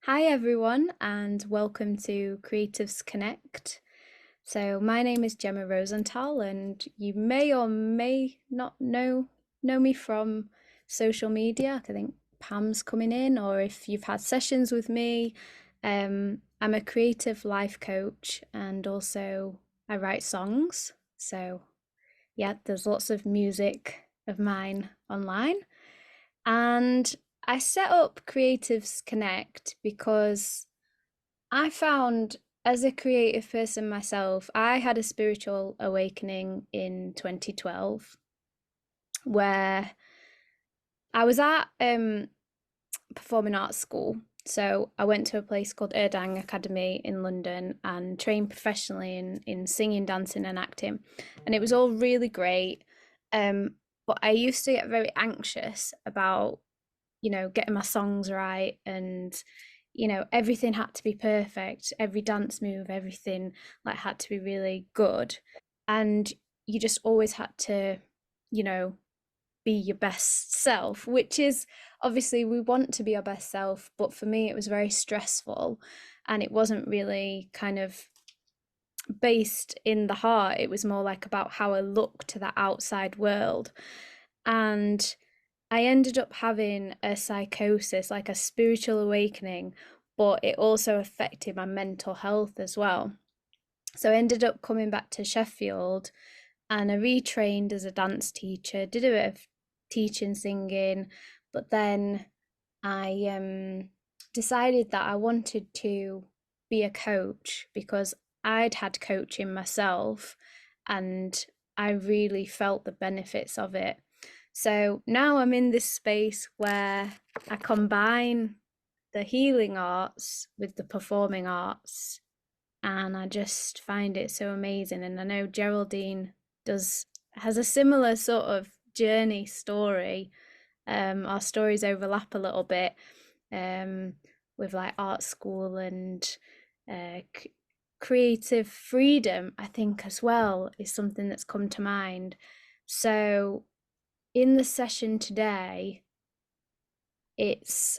Hi, everyone, and welcome to Creatives Connect. So, my name is Gemma Rosenthal, and you may or may not know me from social media. I think Pam's coming in, or if you've had sessions with me. I'm a creative life coach, and also I write songs. So, yeah, there's lots of music of mine online. And I set up Creatives Connect because I found as a creative person myself, I had a spiritual awakening in 2012 where I was at performing arts school. So I went to a place called Erdang Academy in London and trained professionally in singing, dancing, and acting. And it was all really great. But I used to get very anxious about getting my songs right and everything had to be perfect, every dance move, everything like had to be really good. And you just always had to, you know, be your best self, which is obviously we want to be our best self, but for me it was very stressful and it wasn't really kind of based in the heart. It was more like about how I look to the outside world. And I ended up having a psychosis, like a spiritual awakening, but it also affected my mental health as well. So I ended up coming back to Sheffield and I retrained as a dance teacher, did a bit of teaching, singing, but then I decided that I wanted to be a coach because I'd had coaching myself and I really felt the benefits of it. So now I'm in this space where I combine the healing arts with the performing arts, and I just find it so amazing. And I know Geraldine does has a similar sort of journey story. Our stories overlap a little bit um, with like art school and creative freedom, I think, as well, is something that's come to mind. So in the session today, it's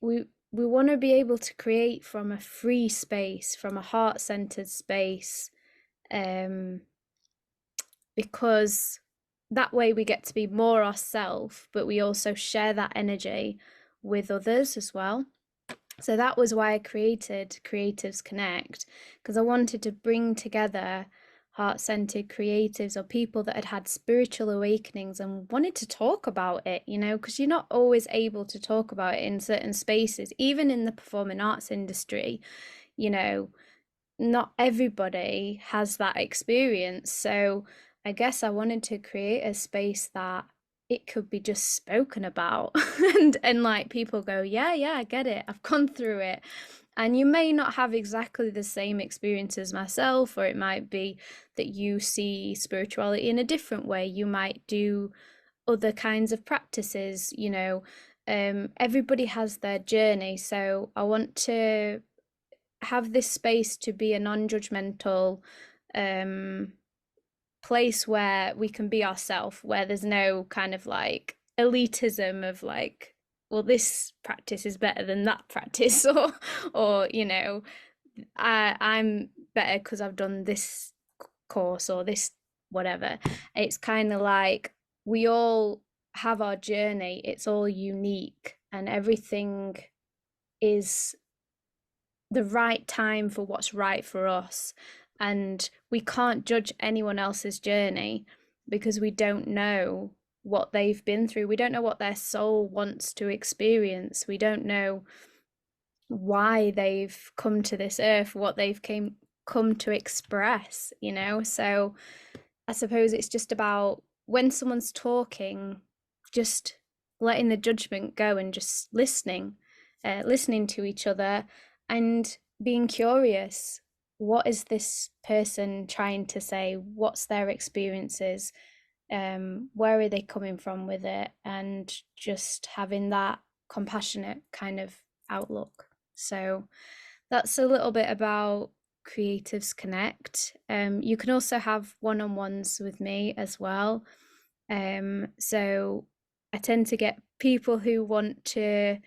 we want to be able to create from a free space, from a heart-centered space, um, because that way we get to be more ourselves, but we also share that energy with others as well. So that was why I created Creatives Connect, because I wanted to bring together heart-centered creatives or people that had had spiritual awakenings and wanted to talk about it, because you're not always able to talk about it in certain spaces, even in the performing arts industry. Not everybody has that experience. So I guess I wanted to create a space that it could be just spoken about and like people go, yeah, I get it. I've gone through it. And you may not have exactly the same experience as myself, or it might be that you see spirituality in a different way. You might do other kinds of practices, everybody has their journey. So I want to have this space to be a non-judgmental place where we can be ourselves, where there's no kind of like elitism of like, well, this practice is better than that practice, or I'm better because I've done this course or this whatever. It's kind of like we all have our journey. It's all unique, and everything is the right time for what's right for us. And we can't judge anyone else's journey because we don't know what they've been through. We don't know what their soul wants to experience. We don't know why they've come to this earth, what they've come to express. So I suppose it's just about when someone's talking, just letting the judgment go and just listening to each other and being curious. What is this person trying to say? What's their experiences? Where are they coming from with it? And just having that compassionate kind of outlook. So that's a little bit about Creatives Connect. You can also have one-on-ones with me as well. So I tend to get people who want to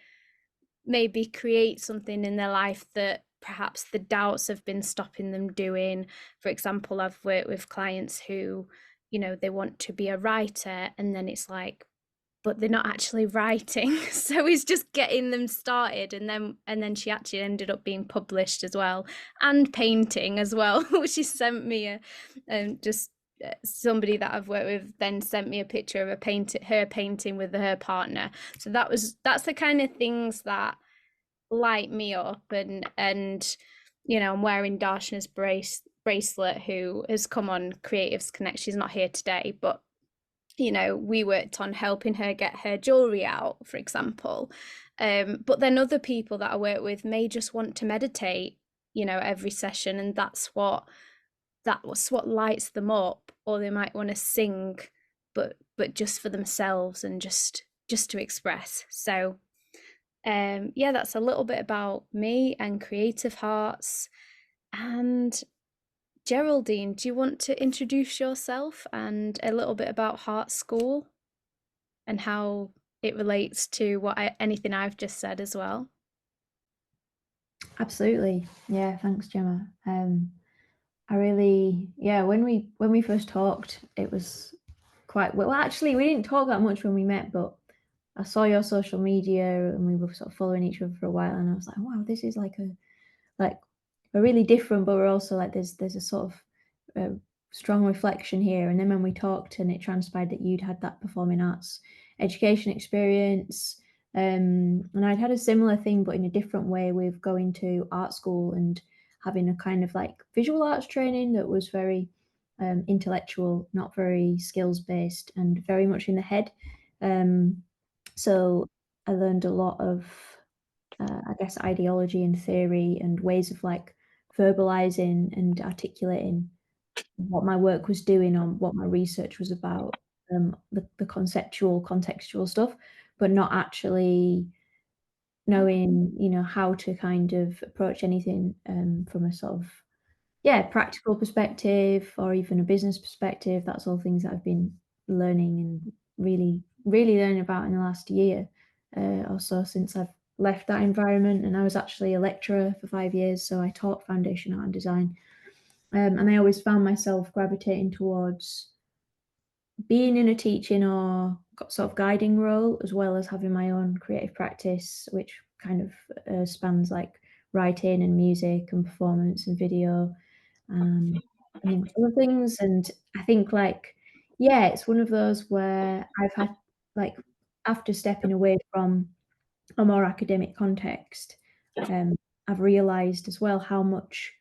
maybe create something in their life that perhaps the doubts have been stopping them doing. For example, I've worked with clients who, they want to be a writer, and then it's like, but they're not actually writing. So it's just getting them started, and then she actually ended up being published as well, and painting as well. She sent me just somebody that I've worked with then sent me a picture of her painting with her partner. So that's the kind of things that light me up. And I'm wearing Darshna's bracelet, who has come on Creatives Connect. She's not here today, but we worked on helping her get her jewelry out, for example. But then other people that I work with may just want to meditate, every session, and that's what lights them up. Or they might want to sing, but just for themselves, and just to express. So yeah, that's a little bit about me and Creative Hearts. And Geraldine, do you want to introduce yourself and a little bit about Heart School and how it relates to anything I've just said as well? Absolutely. Yeah, thanks, Gemma. I really, yeah, when we first talked, it was quite well. Actually, we didn't talk that much when we met, but I saw your social media and we were sort of following each other for a while, and I was like, wow, this is like a really different, but we're also like there's a sort of strong reflection here. And then when we talked, and it transpired that you'd had that performing arts education experience, and I'd had a similar thing, but in a different way, with going to art school and having a kind of like visual arts training that was very intellectual, not very skills based, and very much in the head. So I learned a lot of, I guess, ideology and theory and ways of like verbalizing and articulating what my work was doing, on what my research was about, the conceptual, contextual stuff, but not actually knowing, how to kind of approach anything from a sort of, yeah, practical perspective or even a business perspective. That's all things that I've been learning and really, really learning about in the last year or so, since I've left that environment. And I was actually a lecturer for 5 years, so I taught foundation art and design. And I always found myself gravitating towards being in a teaching or sort of guiding role, as well as having my own creative practice, which kind of spans like writing and music and performance and video, amongst other things. And I think like, yeah, it's one of those where I've had like, after stepping away from a more academic context, um, I've realized as well how much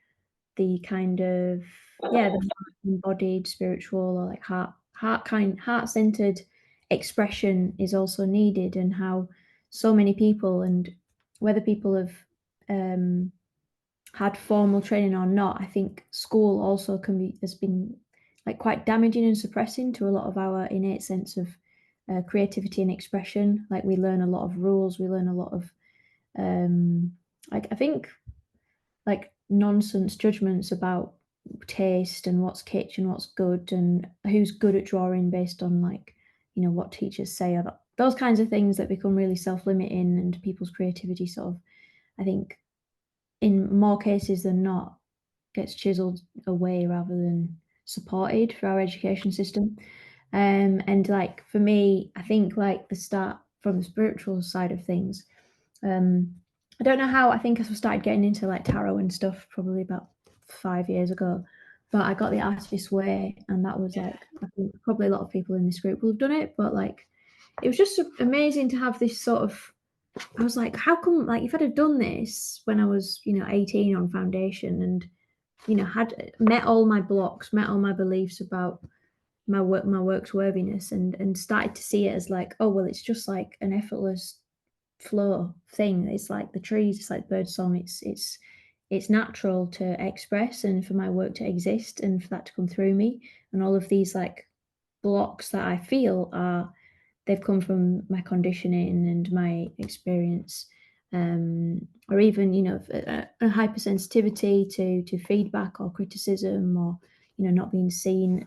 the kind of, yeah, the embodied spiritual, or like heart-centered expression is also needed, and how so many people, and whether people have um, had formal training or not, I think school also has been like quite damaging and suppressing to a lot of our innate sense of creativity and expression. Like, we learn a lot of rules, we learn a lot of like, I think, like, nonsense judgments about taste and what's kitsch and what's good, and who's good at drawing based on like, what teachers say, or those kinds of things that become really self-limiting, and people's creativity sort of, I think, in more cases than not, gets chiseled away rather than supported through our education system. And like, for me, I think like the start from the spiritual side of things, um, I don't know how. I think I started getting into like tarot and stuff probably about 5 years ago, but I got the Artist's Way, and that was like, I think probably a lot of people in this group will have done it, but like, it was just amazing to have this sort of. I was like, how come? Like, if I'd have done this when I was, 18 on foundation, and had met all my blocks, met all my beliefs about my work's worthiness, and started to see it as like, oh well, it's just like an effortless flow thing. It's like the trees, it's like bird song. It's natural to express, and for my work to exist, and for that to come through me. And all of these like blocks that I feel they've come from my conditioning and my experience, or even a hypersensitivity to feedback or criticism, or not being seen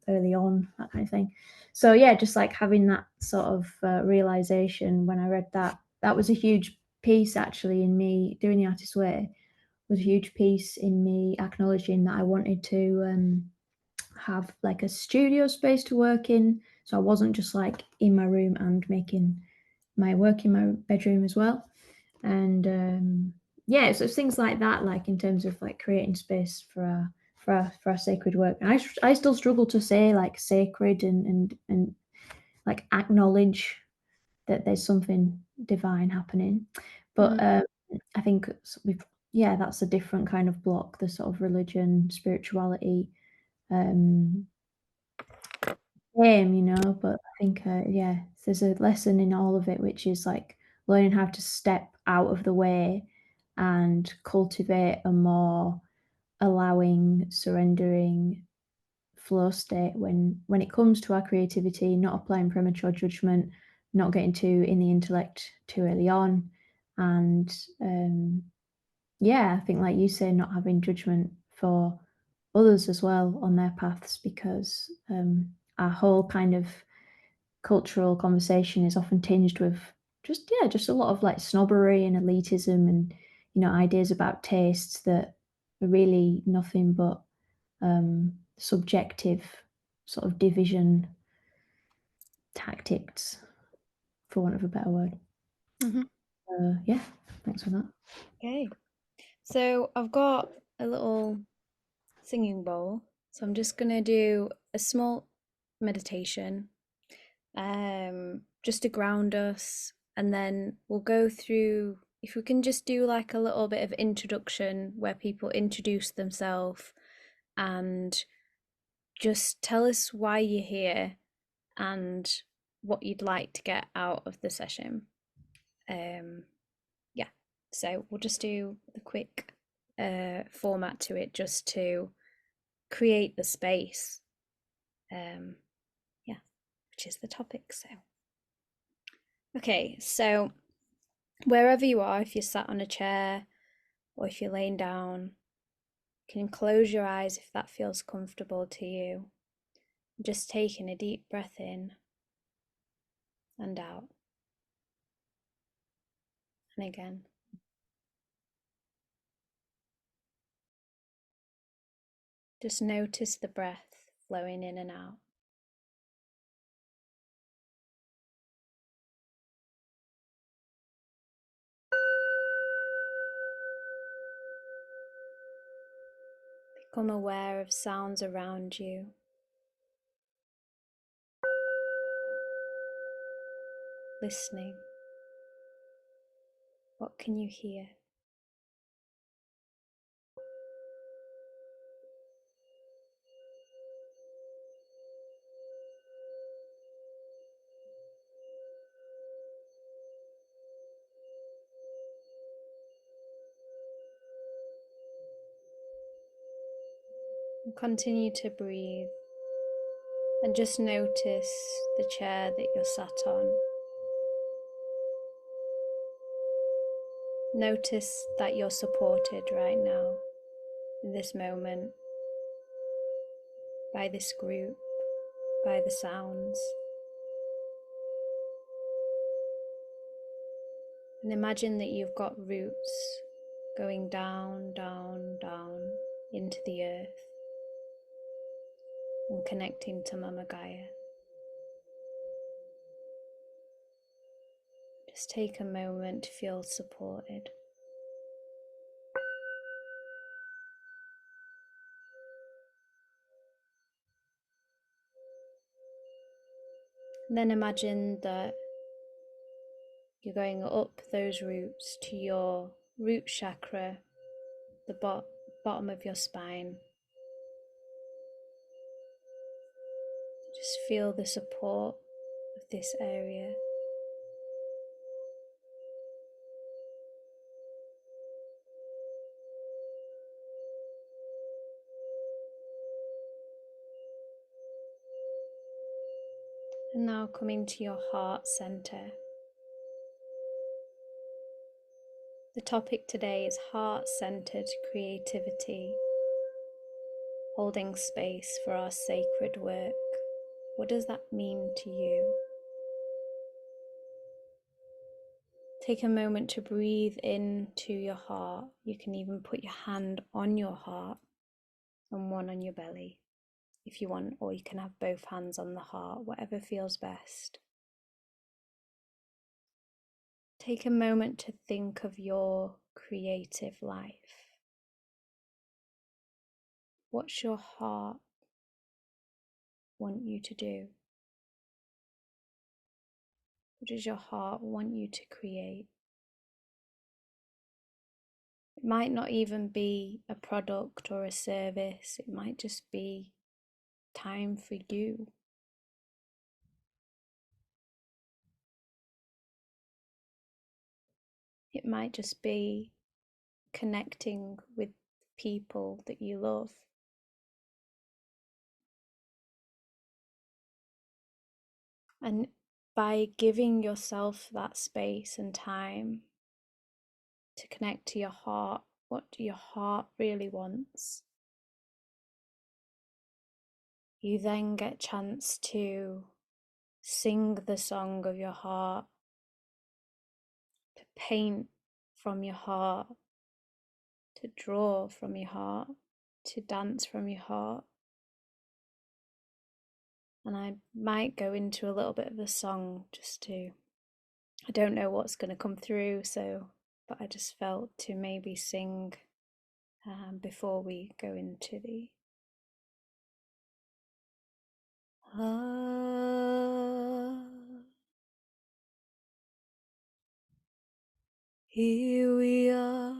early on, that kind of thing. So yeah, just like having that sort of realization when I read that, that was a huge piece actually in me doing the artist way, was a huge piece in me acknowledging that I wanted to have like a studio space to work in. So I wasn't just like in my room and making my work in my bedroom as well. And yeah, so it's things like that, like in terms of like creating space for our sacred work. And I still struggle to say like sacred and like acknowledge that there's something divine happening. But Mm-hmm. I think we've yeah, that's a different kind of block, the sort of religion, spirituality, um, game, but I think yeah, there's a lesson in all of it, which is like learning how to step out of the way and cultivate a more allowing, surrendering flow state when it comes to our creativity, not applying premature judgment, not getting too in the intellect too early on, and yeah, I think like you say, not having judgment for others as well on their paths, because our whole kind of cultural conversation is often tinged with just a lot of like snobbery and elitism and ideas about tastes that are really nothing but subjective sort of division tactics, for want of a better word. Mm-hmm. Yeah, thanks for that. Okay. So I've got a little singing bowl. So I'm just gonna do a small meditation, just to ground us, and then we'll go through. If we can just do like a little bit of introduction where people introduce themselves and just tell us why you're here and what you'd like to get out of the session. Um, yeah, so we'll just do the quick format to it just to create the space. Um, yeah, which is the topic. So, okay, so wherever you are, if you're sat on a chair or if you're laying down, you can close your eyes if that feels comfortable to you. Just taking a deep breath in and out, and again. Just notice the breath flowing in and out. Become aware of sounds around you. Listening. What can you hear? And continue to breathe and just notice the chair that you're sat on. Notice that you're supported right now in this moment by this group, by the sounds. And imagine that you've got roots going down, down, down into the earth and connecting to Mama Gaia. Just take a moment to feel supported. And then imagine that you're going up those roots to your root chakra, the bottom of your spine. Just feel the support of this area. And now coming to your heart center. The topic today is heart-centered creativity, holding space for our sacred work. What does that mean to you? Take a moment to breathe into your heart. You can even put your hand on your heart and one on your belly if you want, or you can have both hands on the heart, whatever feels best. Take a moment to think of your creative life. What's your heart want you to do? What does your heart want you to create? It might not even be a product or a service. It might just be time for you. It might just be connecting with people that you love. And by giving yourself that space and time to connect to your heart, what your heart really wants, you then get a chance to sing the song of your heart, to paint from your heart, to draw from your heart, to dance from your heart. And I might go into a little bit of a song just to, I don't know what's going to come through, but I just felt to maybe sing before we go into the here we are,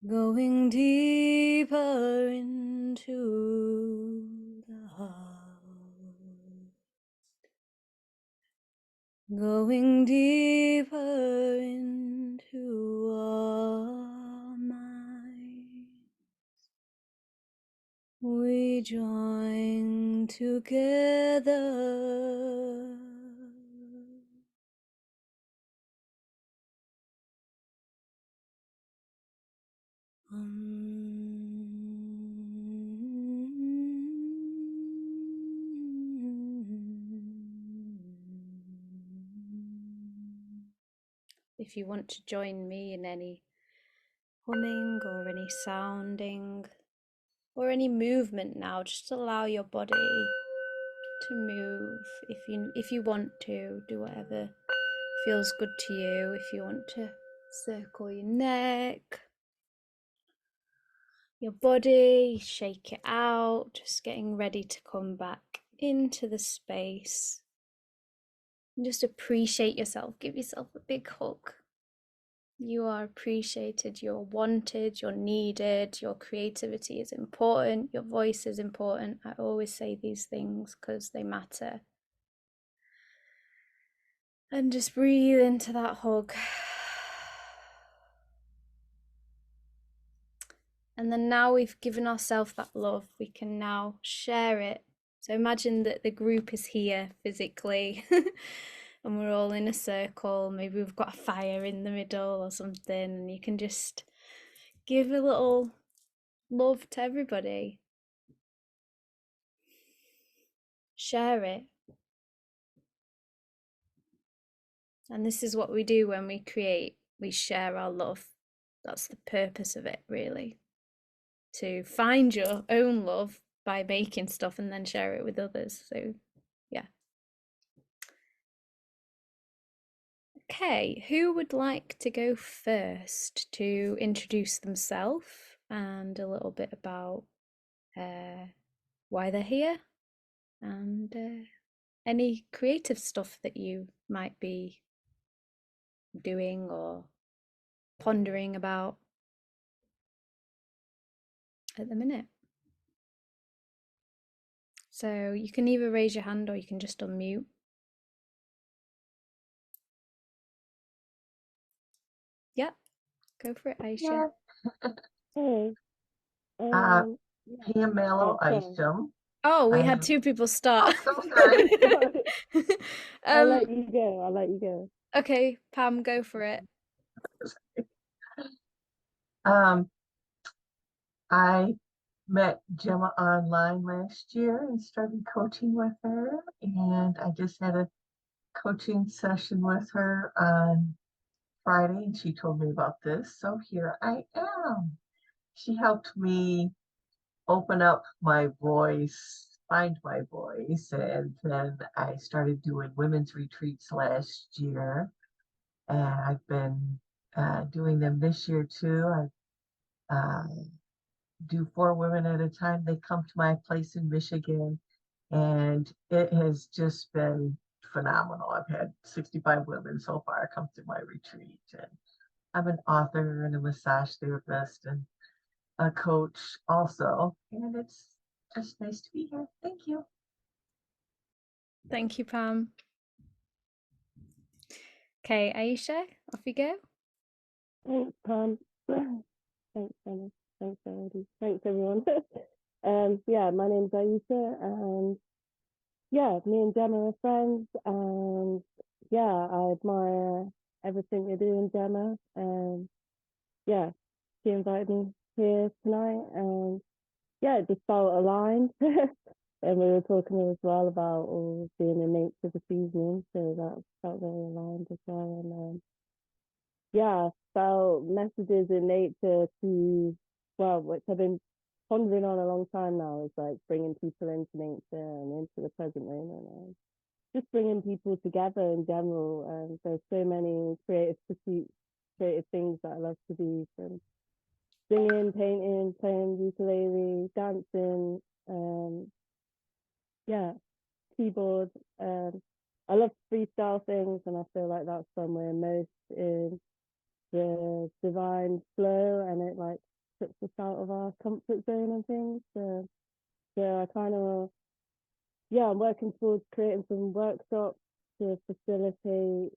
going deeper into the heart, going deeper into our minds. We join together. If you want to join me in any humming or any sounding or any movement now, just allow your body to move. If you want to, do whatever feels good to you. If you want to circle your neck, your body, shake it out, just getting ready to come back into the space. And just appreciate yourself. Give yourself a big hug. You are appreciated, you're wanted, you're needed, your creativity is important, your voice is important. I always say these things because they matter. And just breathe into that hug. And then now we've given ourselves that love, we can now share it. So imagine that the group is here physically and we're all in a circle. Maybe we've got a fire in the middle or something, and you can just give a little love to everybody. Share it. And this is what we do when we create. We share our love. That's the purpose of it, really. To find your own love by making stuff and then share it with others. So, yeah. Okay, who would like to go first to introduce themselves and a little bit about why they're here and any creative stuff that you might be doing or pondering about at the minute? So you can either raise your hand or you can just unmute. Yeah, go for it, Aisha. Hey, Uh, yeah. Pamela Okay. Isom. Oh, we had two people start. Oh, so sorry. I'll let you go. I'll let you go. Okay, Pam, go for it. I met Gemma online last year and started coaching with her, and I just had a coaching session with her on Friday and she told me about this. So here I am. She helped me open up my voice, find my voice. And then I started doing women's retreats last year. And I've been doing them this year too. I do 4 women at a time. They come to my place in Michigan, and it has just been phenomenal. I've had 65 women so far come through my retreat. And I'm an author and a massage therapist and a coach also. And it's just nice to be here. Thank you. Thank you, Pam. Okay, Aisha, off you go. Thanks, Pam. Thanks, Emma. Thanks, Geraldine. Thanks, everyone. Yeah, my name's Aisha, and yeah, me and Gemma are friends, and yeah, I admire everything you're doing, Gemma. And yeah, she invited me here tonight, and yeah, it just felt aligned. And we were talking as well about all being in nature this evening, so that felt very aligned as well. And yeah, felt messages in nature to, well, which I've been pondering on a long time now, is like bringing people into nature and into the present moment, and just bringing people together in general. And there's so many creative pursuits, creative things that I love to do, from singing, painting, playing ukulele, dancing, yeah, keyboard. I love freestyle things, and I feel like that's when we're most in the divine flow, and it like puts us out of our comfort zone and things. So I kind of, yeah, I'm working towards creating some workshops to facilitate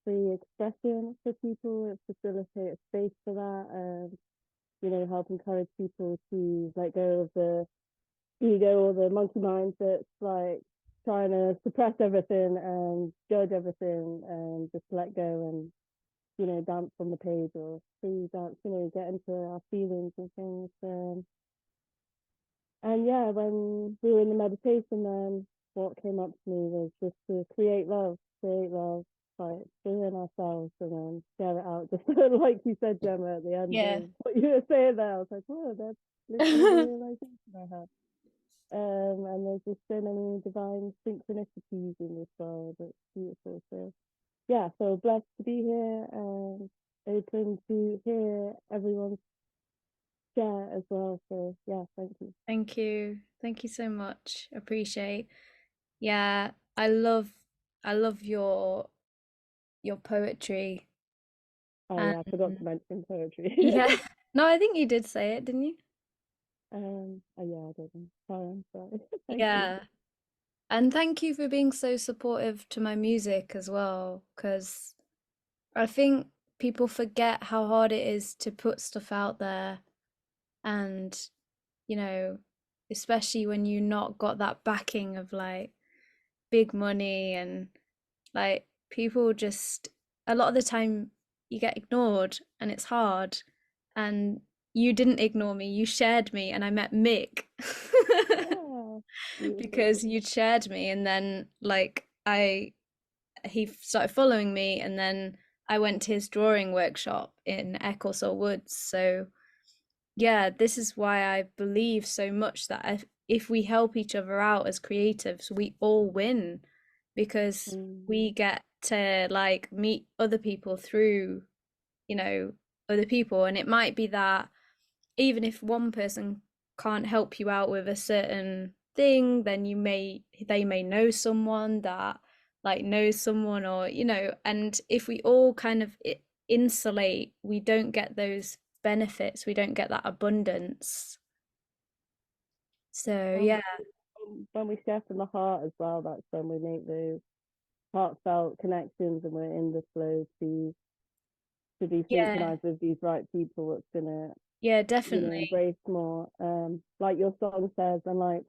free expression for people, and facilitate a space for that, and help encourage people to let go of the ego or the monkey mind that's like trying to suppress everything and judge everything, and just let go and dance on the page, or free dance, get into our feelings and things. And yeah, when we were in the meditation, then what came up to me was just to create love, like within ourselves, and then share it out. Just like you said, Gemma, at the end Yeah. of what you were saying there, I was like, oh, that's literally the realization I had. And there's just so many divine synchronicities in this world. It's beautiful. So yeah, so blessed to be here and open to hear everyone's share as well. So yeah, thank you. Thank you. Thank you so much. Appreciate. Yeah, I love your poetry. Oh And yeah, I forgot to mention poetry. yeah. No, I think you did say it, didn't you? Oh yeah, I didn't. Sorry, I'm sorry. Thank you. Yeah. And thank you for being so supportive to my music as well, because I think people forget how hard it is to put stuff out there, and especially when you not got that backing of like big money, and like people just a lot of the time you get ignored and it's hard. And you didn't ignore me, you shared me, and I met Mick Yeah, beautiful. because you'd shared me, and then like he started following me, and then I went to his drawing workshop in Ecclesall Woods. So yeah, this is why I believe so much that if we help each other out as creatives, we all win, because we get to like meet other people through, other people. And it might be that even if one person can't help you out with a certain thing, then they may know someone that like knows someone, or and if we all kind of insulate, we don't get those benefits, we don't get that abundance. So And yeah. when we share from the heart as well, that's when we make those heartfelt connections, and we're in the flow to be Yeah, synchronized with these right people that's gonna yeah, definitely. embrace more. Like your song says, and like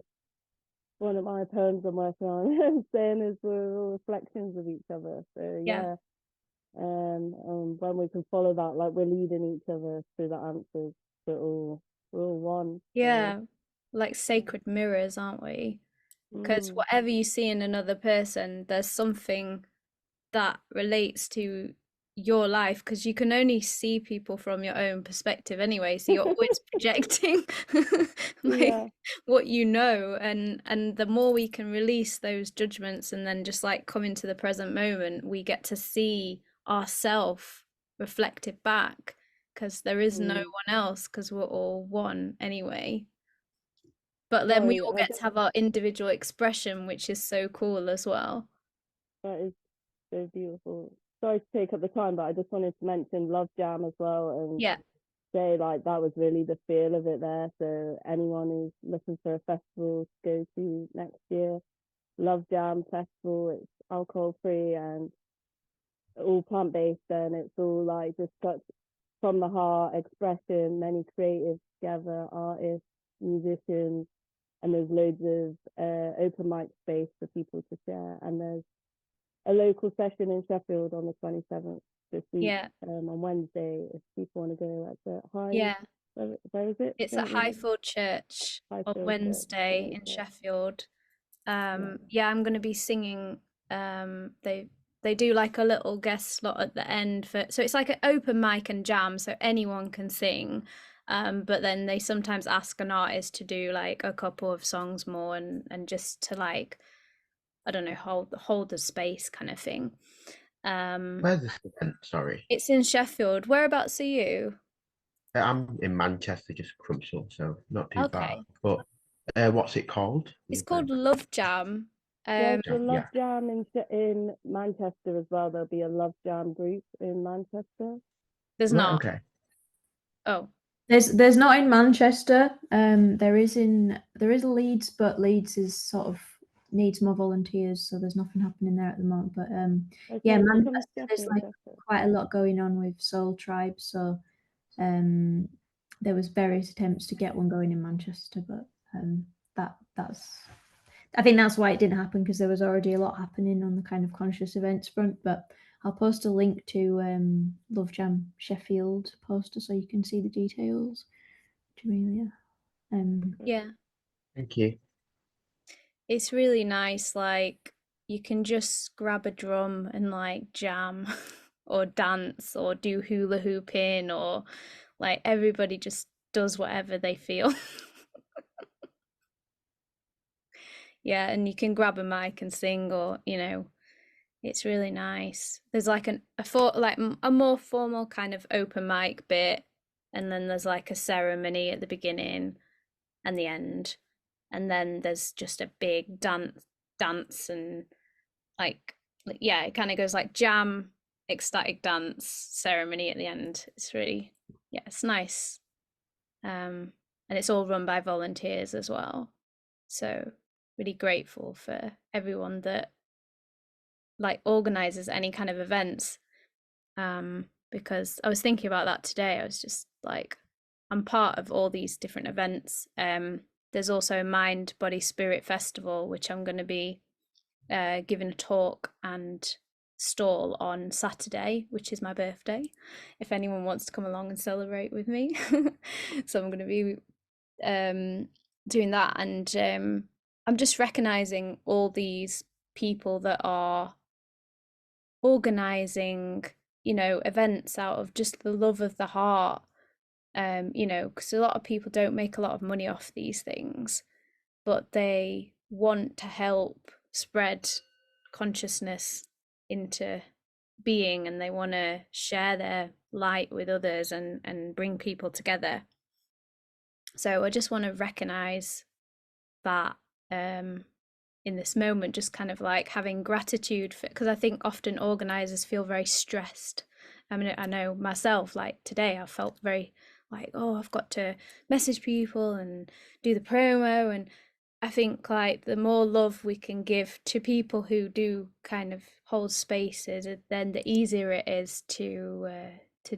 one of my poems I'm working on saying is, we're all reflections of each other. So Yeah, yeah. When we can follow that, like we're leading each other through the answers, we're all one. So yeah, like sacred mirrors, aren't we? Because mm, whatever you see in another person, there's something that relates to your life, because you can only see people from your own perspective anyway, so you're always projecting like Yeah. what you know, and the more we can release those judgments and then just like come into the present moment, we get to see ourself reflected back, because there is no Mm. one else, because we're all one anyway. But then we Sorry, all get to have our individual expression, which is so cool as well. that is so beautiful. Sorry to take up the time, but I just wanted to mention Love Jam as well, and Yeah. say like that was really the feel of it there. So anyone who's looking for a festival to go to next year, Love Jam Festival, it's alcohol free and all plant based, and it's all like just got from the heart expression, many creatives together, artists, musicians, and there's loads of open mic space for people to share. And there's a local session in Sheffield on the 27th this week, Yeah. on Wednesday, if people want to go at the Yeah. where is it? It's at Highfield Church on Highfield Church. Wednesday in Sheffield. Yeah, I'm gonna be singing. They do like a little guest slot at the end for, so it's like an open mic and jam, so anyone can sing. But then they sometimes ask an artist to do like a couple of songs more, and just to like, I don't know, hold the space kind of thing. Where's this event? Sorry. It's in Sheffield. Whereabouts are you? I'm in Manchester, just Crumpsall, so not too far. Okay. But what's it called? It's called Love Jam. There's the Love Yeah. Jam in Manchester as well. There'll be a Love Jam group in Manchester. There's Right, not. okay. Oh, There's not in Manchester. There is Leeds, but Leeds is sort of needs more volunteers, so there's nothing happening there at the moment. But yeah, Okay, so come Manchester, to there's like Sheffield. quite a lot going on with Soul Tribe, so there was various attempts to get one going in Manchester, but that's I think that's why it didn't happen, because there was already a lot happening on the kind of conscious events front. But I'll post a link to Love Jam Sheffield poster so you can see the details. Jamelia. yeah. Thank you. It's really nice. Like, you can just grab a drum and like jam or dance or do hula hooping, or like everybody just does whatever they feel. Yeah, and you can grab a mic and sing, or it's really nice. There's like a more formal kind of open mic bit, and then there's like a ceremony at the beginning and the end, and then there's just a big dance and like yeah, it kind of goes like jam, ecstatic dance, ceremony at the end. It's really, yeah, it's nice. And it's all run by volunteers as well, so really grateful for everyone that like organizes any kind of events, because I was thinking about that today. I was just like, I'm part of all these different events. There's also Mind Body Spirit Festival, which I'm going to be giving a talk and stall on Saturday, which is my birthday, if anyone wants to come along and celebrate with me. So I'm going to be doing that, and I'm just recognizing all these people that are organizing events out of just the love of the heart, because a lot of people don't make a lot of money off these things, but they want to help spread consciousness into being, and they want to share their light with others and bring people together. So I just want to recognize that in this moment, just kind of like having gratitude for, because I think often organizers feel very stressed. I mean, I know myself, like today I felt very like, oh, I've got to message people and do the promo, and I think like the more love we can give to people who do kind of hold spaces, then the easier it is to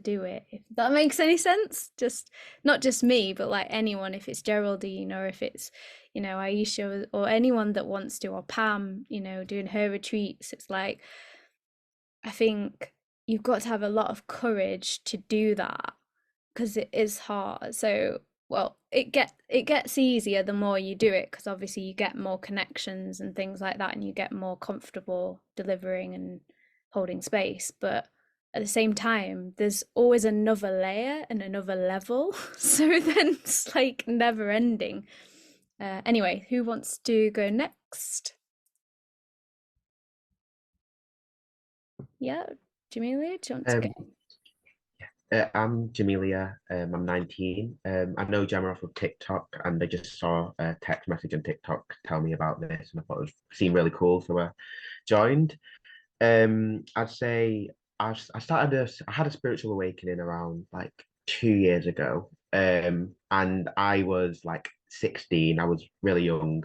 do it, if that makes any sense. Just not just me, but like anyone, if it's Geraldine or if it's Aisha or anyone that wants to, or Pam, doing her retreats. It's like, I think you've got to have a lot of courage to do that, because it is hard. So, well, it gets easier the more you do it, because obviously you get more connections and things like that, and you get more comfortable delivering and holding space. But at the same time, there's always another layer and another level. So then it's like never ending. Anyway, who wants to go next? Yeah, Jamelia, do you want to go? I'm Jamelia. I'm 19. I know Gemma off of TikTok, and I just saw a text message on TikTok tell me about this, and I thought it seemed really cool, so I joined. I'd say I had a spiritual awakening around like 2 years ago. And I was like 16. I was really young.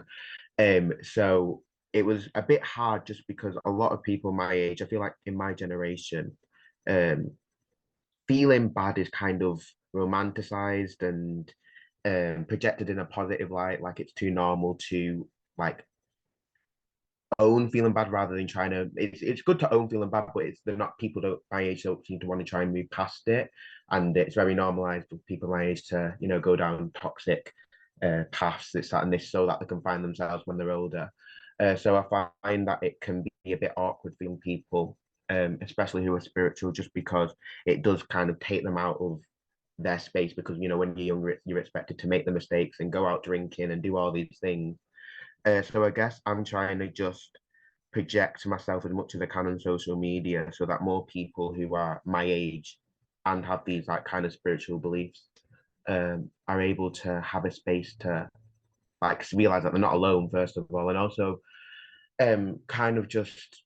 So it was a bit hard just because a lot of people my age, I feel like in my generation, um, feeling bad is kind of romanticized and projected in a positive light, like it's too normal to like own feeling bad rather than trying to. It's good to own feeling bad, but it's they're not people don't my age don't seem to want to try and move past it, and it's very normalized for people my age to go down toxic paths, this that and this, so that they can find themselves when they're older. So I find that it can be a bit awkward for young people, especially who are spiritual, just because it does kind of take them out of their space, because when you're younger you're expected to make the mistakes and go out drinking and do all these things. So I guess I'm trying to just project myself as much as I can on social media so that more people who are my age and have these like kind of spiritual beliefs are able to have a space to like realize that they're not alone, first of all, and also kind of just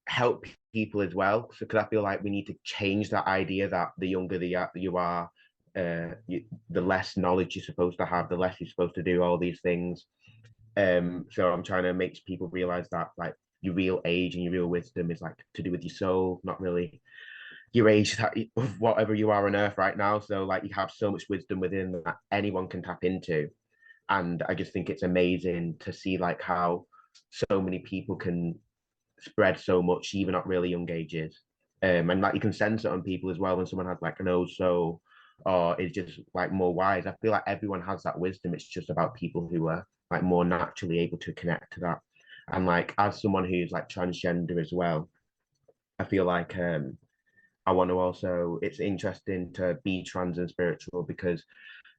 help people as well. So, because I feel like we need to change that idea that the younger you are, the less knowledge you're supposed to have, the less you're supposed to do all these things. So I'm trying to make people realize that like your real age and your real wisdom is like to do with your soul, not really your age that of whatever you are on earth right now. So like you have so much wisdom within that anyone can tap into. And I just think it's amazing to see like how so many people can spread so much, even at really young ages. And like you can sense it on people as well when someone has like an old soul or is just like more wise. I feel like everyone has that wisdom. It's just about people who are like more naturally able to connect to that. And like as someone who's like transgender as well, I feel like I want to also it's interesting to be trans and spiritual because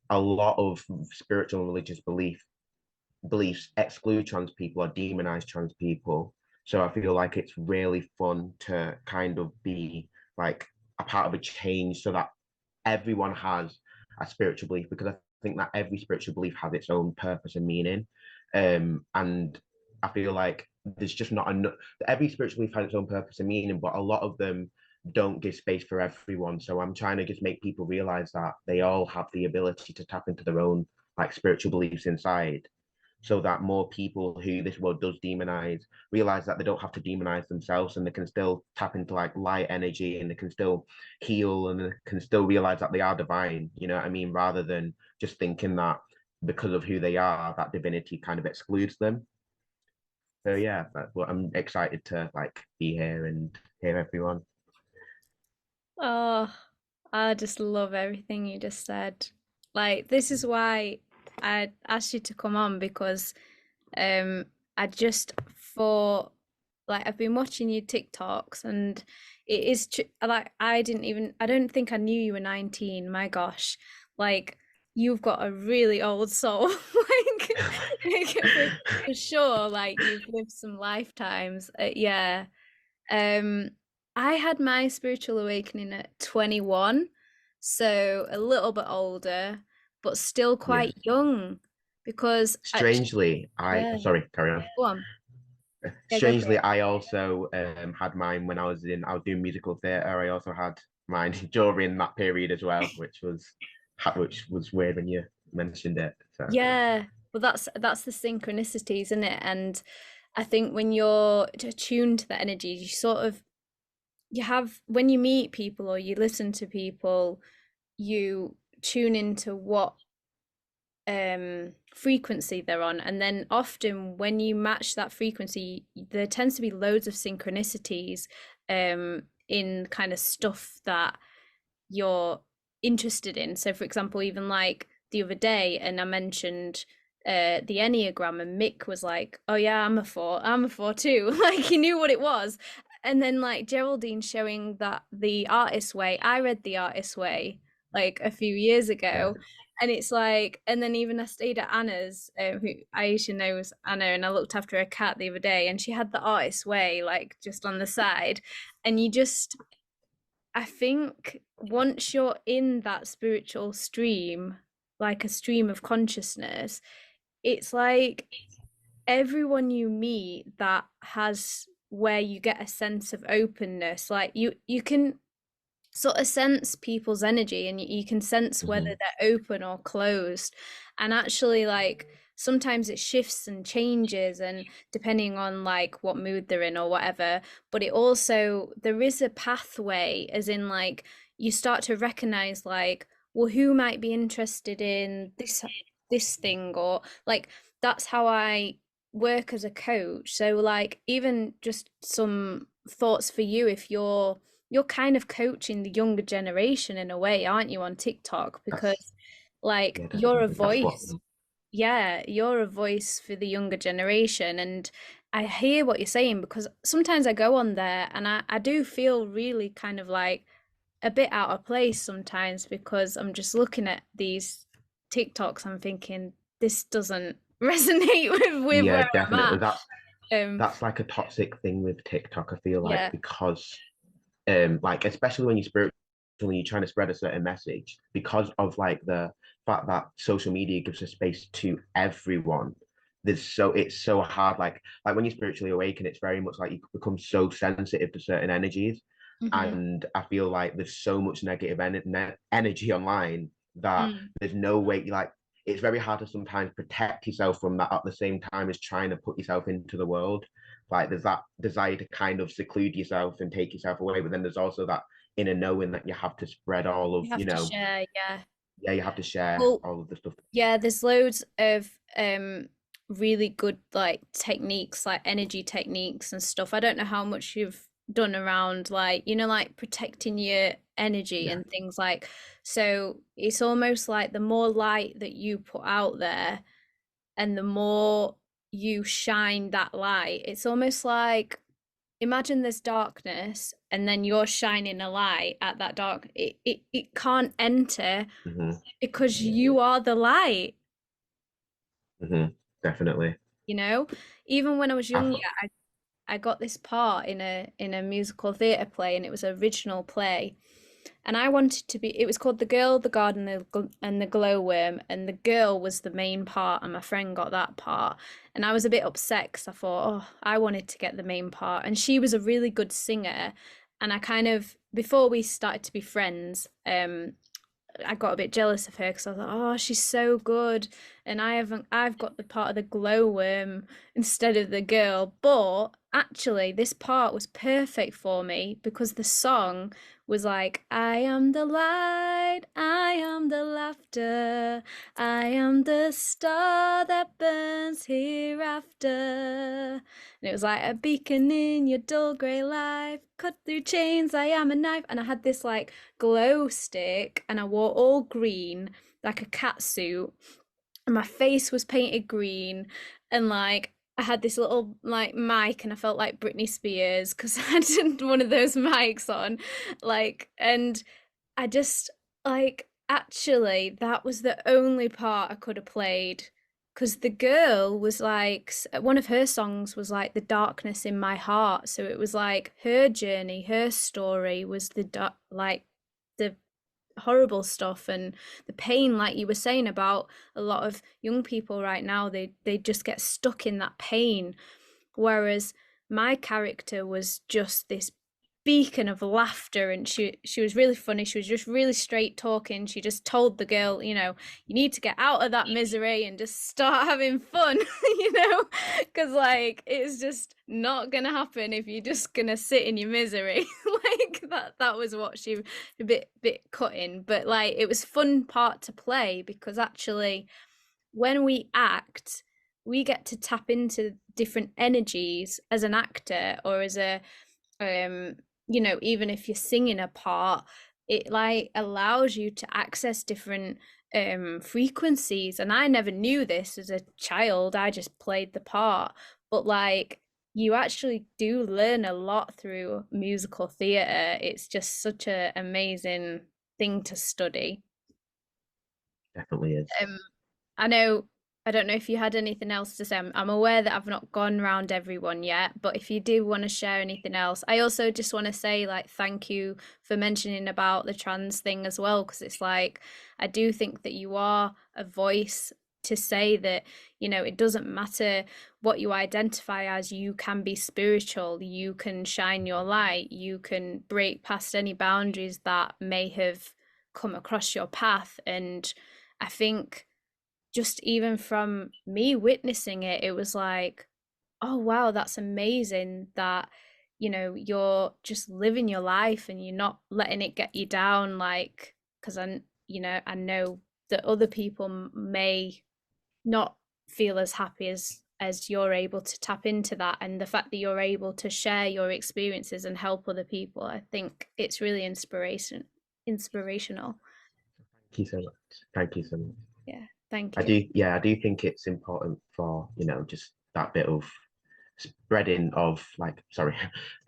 a lot of spiritual and religious beliefs exclude trans people or demonize trans people. So I feel like it's really fun to kind of be like a part of a change so that everyone has a spiritual belief, because I think that every spiritual belief has its own purpose and meaning. And I feel like there's just not enough. Every spiritual belief has its own purpose and meaning, but a lot of them don't give space for everyone. So I'm trying to just make people realize that they all have the ability to tap into their own like spiritual beliefs inside, so that more people who this world does demonize realize that they don't have to demonize themselves, and they can still tap into like light energy, and they can still heal, and they can still realize that they are divine, you know what I mean, rather than just thinking that because of who they are that divinity kind of excludes them. So yeah, that's what I'm excited to like be here and hear everyone. Oh, I just love everything you just said. Like, this is why I asked you to come on because um I just thought like I've been watching your TikToks and it is like I don't think I knew you were 19. My gosh. Like you've got a really old soul. For sure, like you've lived some lifetimes. Yeah. Um, I had my spiritual awakening at 21, so a little bit older, but still Yeah, quite young because strangely I yeah, sorry, carry on. go on. Yeah, go for Strangely, it. I also had mine when I was doing musical theatre. I also had mine during that period as well, which was weird when you mentioned it. So Yeah, well that's the synchronicities, isn't it? And I think when you're attuned to that energy, you sort of you have when you meet people or you listen to people, you tune into what frequency they're on, and then often when you match that frequency there tends to be loads of synchronicities in kind of stuff that you're interested in. So for example, even like the other day and I mentioned the Enneagram and Mick was like, oh yeah, I'm a four too. Like he knew what it was. and then like Geraldine showing that The Artist's Way. I read The Artist's Way like a few years ago, and it's like, and then even I stayed at Anna's, who Aisha knows Anna, and I looked after her cat the other day, and she had The Artist's Way like just on the side, and you just, I think once you're in that spiritual stream, like a stream of consciousness, it's like everyone you meet that has, where you get a sense of openness, like you can sort of sense people's energy, and you can sense whether they're open or closed, and actually like sometimes it shifts and changes, and depending on like what mood they're in or whatever, but it also, there is a pathway, as in like you start to recognize like, well, who might be interested in this thing, or like, that's how I work as a coach. So like, even just some thoughts for you, if you're kind of coaching the younger generation in a way, aren't you, on TikTok? Because like you're a voice. Yeah, you're a voice for the younger generation. And I hear what you're saying, because sometimes I go on there and I do feel really kind of like a bit out of place sometimes, because I'm just looking at these TikToks, I'm thinking this doesn't resonate with yeah, where definitely. I'm at. That's like a toxic thing with TikTok, I feel like, Yeah. because like especially when you're spiritual and you're trying to spread a certain message, because of like the fact that social media gives a space to everyone, it's so hard, like when you're spiritually awakened, it's very much like you become so sensitive to certain energies. And I feel like there's so much negative energy online that there's no way, like it's very hard to sometimes protect yourself from that at the same time as trying to put yourself into the world. Like there's that desire to kind of seclude yourself and take yourself away, but then there's also that inner knowing that you have to spread all of, You have to share, yeah. Yeah, you have to share Well, all of the stuff. yeah, there's loads of really good like techniques, like energy techniques and stuff. I don't know how much you've done around like, you know, like protecting your energy and things like, so it's almost like the more light that you put out there and the more you shine that light, it's almost like, imagine there's darkness and then you're shining a light at that dark, it can't enter because you are the light. Definitely. You know, even when I was younger, I got this part in a musical theatre play, and it was an original play, and I wanted to be, it was called The Girl, the Garden, and the Glowworm, and the girl was the main part, and my friend got that part, and I was a bit upset because I thought, oh, I wanted to get the main part, and she was a really good singer, and I kind of, before we started to be friends, I got a bit jealous of her because I thought, oh, she's so good, and I've got the part of the glowworm instead of the girl. But actually, this part was perfect for me because the song was like, I am the light, I am the laughter, I am the star that burns hereafter. And it was like a beacon in your dull grey life, cut through chains, I am a knife. And I had this like glow stick, and I wore all green, like a cat suit, and my face was painted green, and like I had this little like mic, and I felt like Britney Spears because I had one of those mics on, like, and I just like, actually that was the only part I could have played, because the girl was like, one of her songs was like the darkness in my heart, so it was like her journey, her story was like the horrible stuff and the pain, like you were saying about a lot of young people right now, they just get stuck in that pain, whereas my character was just this beacon of laughter, and she was really funny, she was just really straight talking, she just told the girl, you know, you need to get out of that misery and just start having fun, you know, because like it's just not gonna happen if you're just gonna sit in your misery. Like that was what she, a bit cutting, but like it was fun part to play, because actually when we act, we get to tap into different energies as an actor, or as a you know, even if you're singing a part, it like allows you to access different frequencies. And I never knew this as a child, I just played the part, but like you actually do learn a lot through musical theatre. It's just such an amazing thing to study. Definitely is. I know, I don't know if you had anything else to say. I'm aware that I've not gone round everyone yet, but if you do want to share anything else, I also just want to say, like, thank you for mentioning about the trans thing as well, because it's like, I do think that you are a voice to say that, you know, it doesn't matter what you identify as, you can be spiritual, you can shine your light, you can break past any boundaries that may have come across your path. And I think just even from me witnessing it, it was like, oh wow, that's amazing that, you know, you're just living your life and you're not letting it get you down. Like, because you know, I know that other people may not feel as happy as you're able to tap into that, and the fact that you're able to share your experiences and help other people, I think it's really inspirational. Thank you so much. Thank you so much. Yeah, thank I you. do, yeah, I do think it's important for, you know, just that bit of spreading of like, sorry,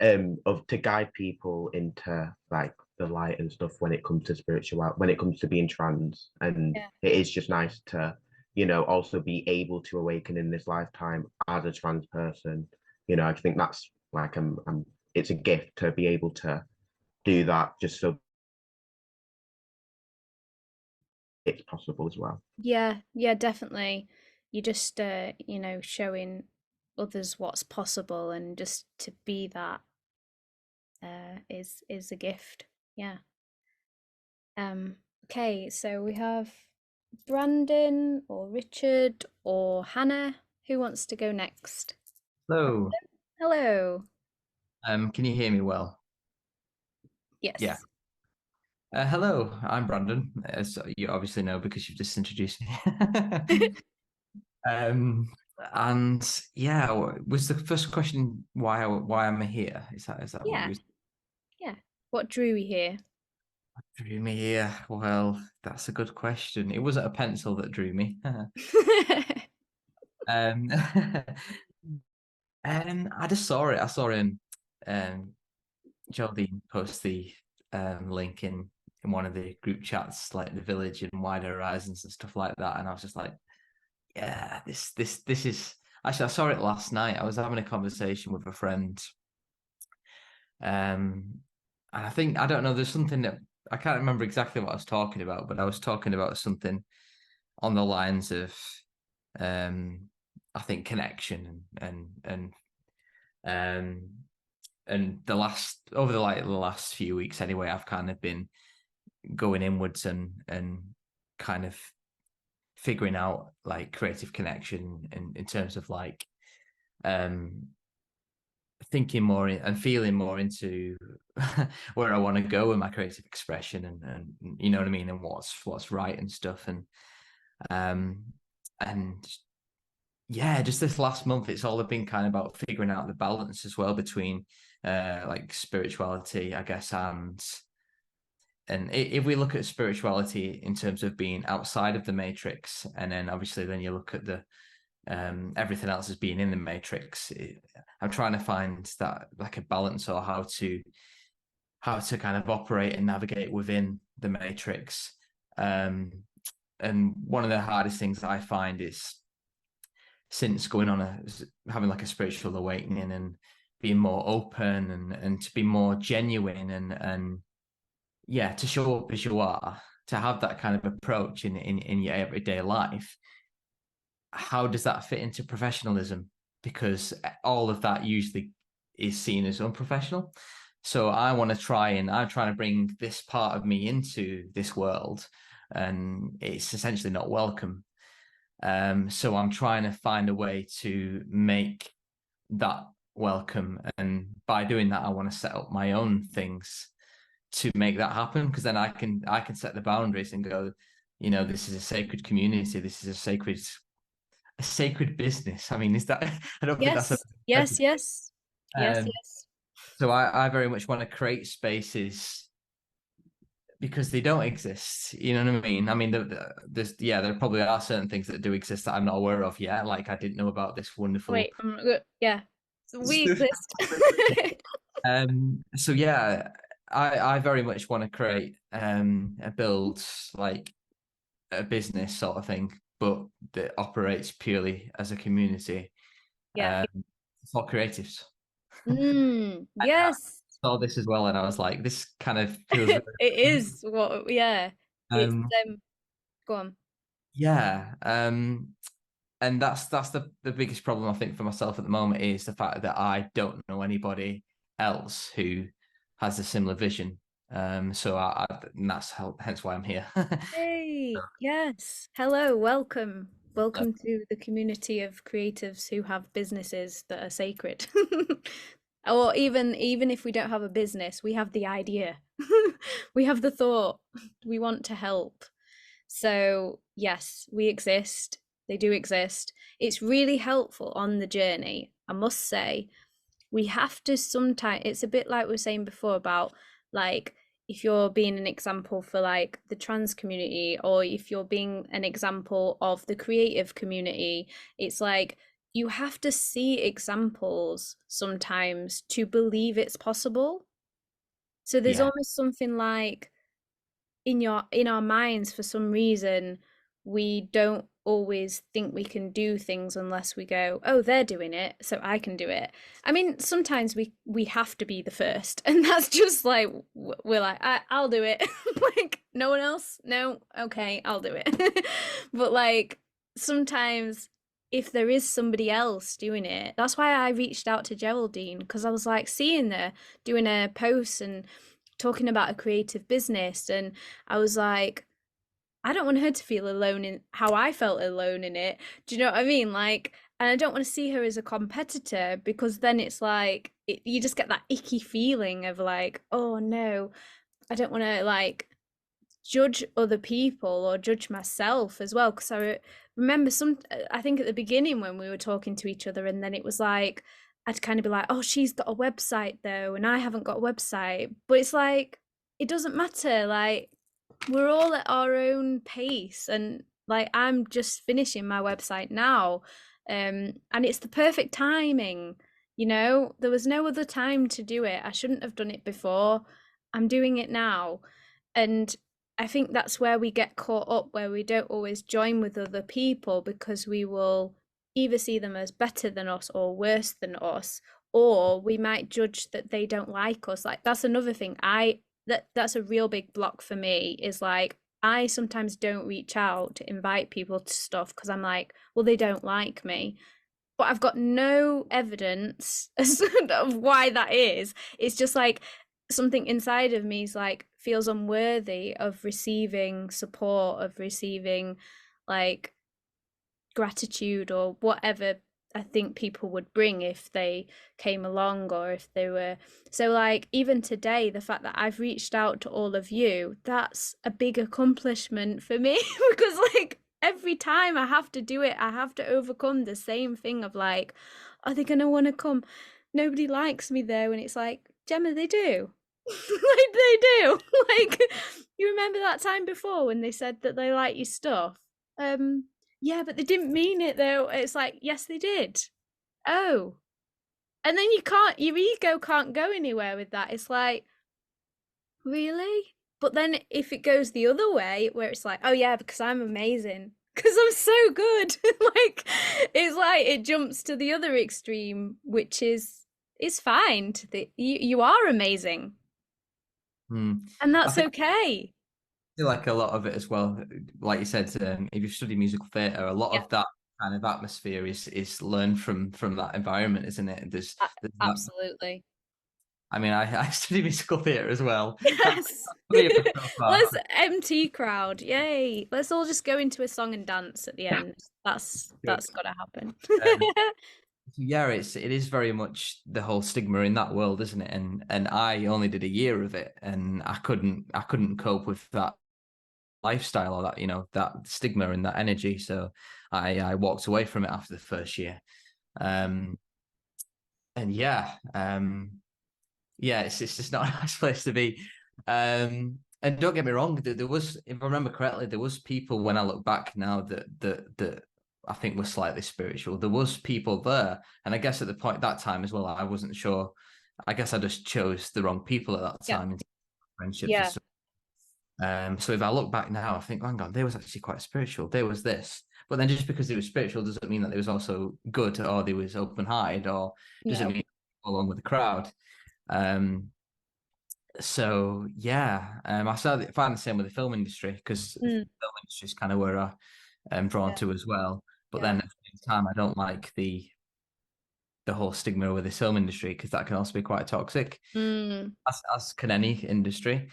of to guide people into like the light and stuff when it comes to spiritual, when it comes to being trans. And Yeah. it is just nice to, you know, also be able to awaken in this lifetime as a trans person. You know, I think that's like, it's a gift to be able to do that just so it's possible as well. Yeah, yeah, definitely. You just you know, showing others what's possible, and just to be that is a gift. Yeah. Okay, so we have Brandon or Richard or Hannah. Who wants to go next? Hello. Hello. Can you hear me well? Yes. Yeah. Hello, I'm Brandon, as you obviously know because you've just introduced me. And yeah, was the first question why am I here? Is that what Yeah. you was Yeah. What drew you here? drew me here? Well, that's a good question. It wasn't a pencil that drew me. um, I just saw it. I saw Geraldine post the link in one of the group chats, like the village and wider horizons and stuff like that, and I was just like, yeah, this is actually, I saw it last night. I was having a conversation with a friend, and I think, I don't know, there's something that I can't remember exactly what I was talking about, but I was talking about something on the lines of I think connection and the last few weeks anyway, I've kind of been going inwards and kind of figuring out like creative connection in terms of like thinking more and feeling more into where I want to go with my creative expression and you know what I mean, and what's right and stuff. And yeah, just this last month, it's all been kind of about figuring out the balance as well between like spirituality, I guess, and if we look at spirituality in terms of being outside of the matrix, and then obviously then you look at the everything else as being in the matrix, I'm trying to find that like a balance, or how to kind of operate and navigate within the matrix. And one of the hardest things I find is, since going on having like a spiritual awakening and being more open and to be more genuine and yeah, to show up as you are, to have that kind of approach in your everyday life, how does that fit into professionalism? Because all of that usually is seen as unprofessional. So I'm trying to bring this part of me into this world, and it's essentially not welcome. So I'm trying to find a way to make that welcome, and by doing that, I want to set up my own things to make that happen, because then I can set the boundaries and go, you know, this is a sacred community, this is a sacred business. I mean, is that I don't think that's yes. So I very much want to create spaces because they don't exist. You know what I mean? I mean, there probably are certain things that do exist that I'm not aware of yet. Like I didn't know about this wonderful. Wait, yeah. We exist. So yeah, I very much want to create build like a business sort of thing, but that operates purely as a community Yeah. for creatives. Yes. I saw this as well, and I was like, this kind of feels really It is what, yeah. It's go on. yeah. And that's the biggest problem I think for myself at the moment is the fact that I don't know anybody else who has a similar vision. So and that's hence why I'm here. Hey, yes. Hello, welcome. Welcome to the community of creatives who have businesses that are sacred. Or even if we don't have a business, we have the idea. We have the thought. We want to help. So, yes, we exist. They do exist. It's really helpful on the journey. I must say, we have to sometimes, it's a bit like we were saying before about like if you're being an example for like the trans community, or if you're being an example of the creative community, it's like you have to see examples sometimes to believe it's possible. So there's almost something like in our minds, for some reason we don't always think we can do things unless we go, oh, they're doing it, so I can do it. I mean, sometimes we have to be the first, and that's just like we're like, I'll do it. Like, no one else? No, okay, I'll do it. But like sometimes if there is somebody else doing it, that's why I reached out to Geraldine, because I was like seeing her doing a post and talking about a creative business, and I was like, I don't want her to feel alone in how I felt alone in it. Do you know what I mean? Like, and I don't want to see her as a competitor, because then it's like you just get that icky feeling of like, oh no, I don't want to like judge other people or judge myself as well. Because I remember I think at the beginning when we were talking to each other, and then it was like I'd kind of be like, oh, she's got a website though, and I haven't got a website. But it's like, it doesn't matter. Like, we're all at our own pace. And like, I'm just finishing my website now. And it's the perfect timing. You know, there was no other time to do it. I shouldn't have done it before. I'm doing it now. And I think that's where we get caught up, where we don't always join with other people, because we will either see them as better than us or worse than us, or we might judge that they don't like us. Like, that's another thing. That's a real big block for me, is like I sometimes don't reach out to invite people to stuff because I'm like, well, they don't like me. But I've got no evidence of why that is. It's just like something inside of me is like feels unworthy of receiving support, of receiving like gratitude or whatever I think people would bring if they came along, or if they were. So like even today, the fact that I've reached out to all of you, that's a big accomplishment for me. Because like every time I have to do it, I have to overcome the same thing of like, are they gonna want to come? Nobody likes me though. And it's like, Gemma, they do. Like, they do. Like, you remember that time before when they said that they like your stuff? Yeah, but they didn't mean it though. It's like, yes, they did. Oh. And then your ego can't go anywhere with that. It's like, really? But then if it goes the other way, where it's like, oh yeah, because I'm amazing, because I'm so good. Like, it's like it jumps to the other extreme, which is fine. You are amazing. And that's okay. I feel like a lot of it as well, like you said, if you study musical theatre, a lot of that kind of atmosphere is learned from that environment, isn't it? There's absolutely. I mean, I study musical theatre as well. Yes. Let's MT crowd. Yay. Let's all just go into a song and dance at the end. That's gotta happen. Yeah, it is very much the whole stigma in that world, isn't it? And I only did a year of it, and I couldn't cope with that lifestyle, or that, you know, that stigma and that energy. So I walked away from it after the first year. And it's just not a nice place to be. And don't get me wrong, there was, if I remember correctly, there was people when I look back now that I think were slightly spiritual. There was people there, and I guess at the point that time as well, I wasn't sure. I guess I just chose the wrong people at that Yeah. time in friendships and Yeah. stuff. So if I look back now, I think, hang on, they was actually quite spiritual. There was this, but then just because they were spiritual doesn't mean that they was also good, or they was open-hearted, or doesn't No. mean along with the crowd. So yeah, I find the same with the film industry, because the film industry is kind of where I'm drawn Yeah. to as well. But Yeah. then at the same time, I don't like the whole stigma with the film industry, because that can also be quite toxic, as can any industry.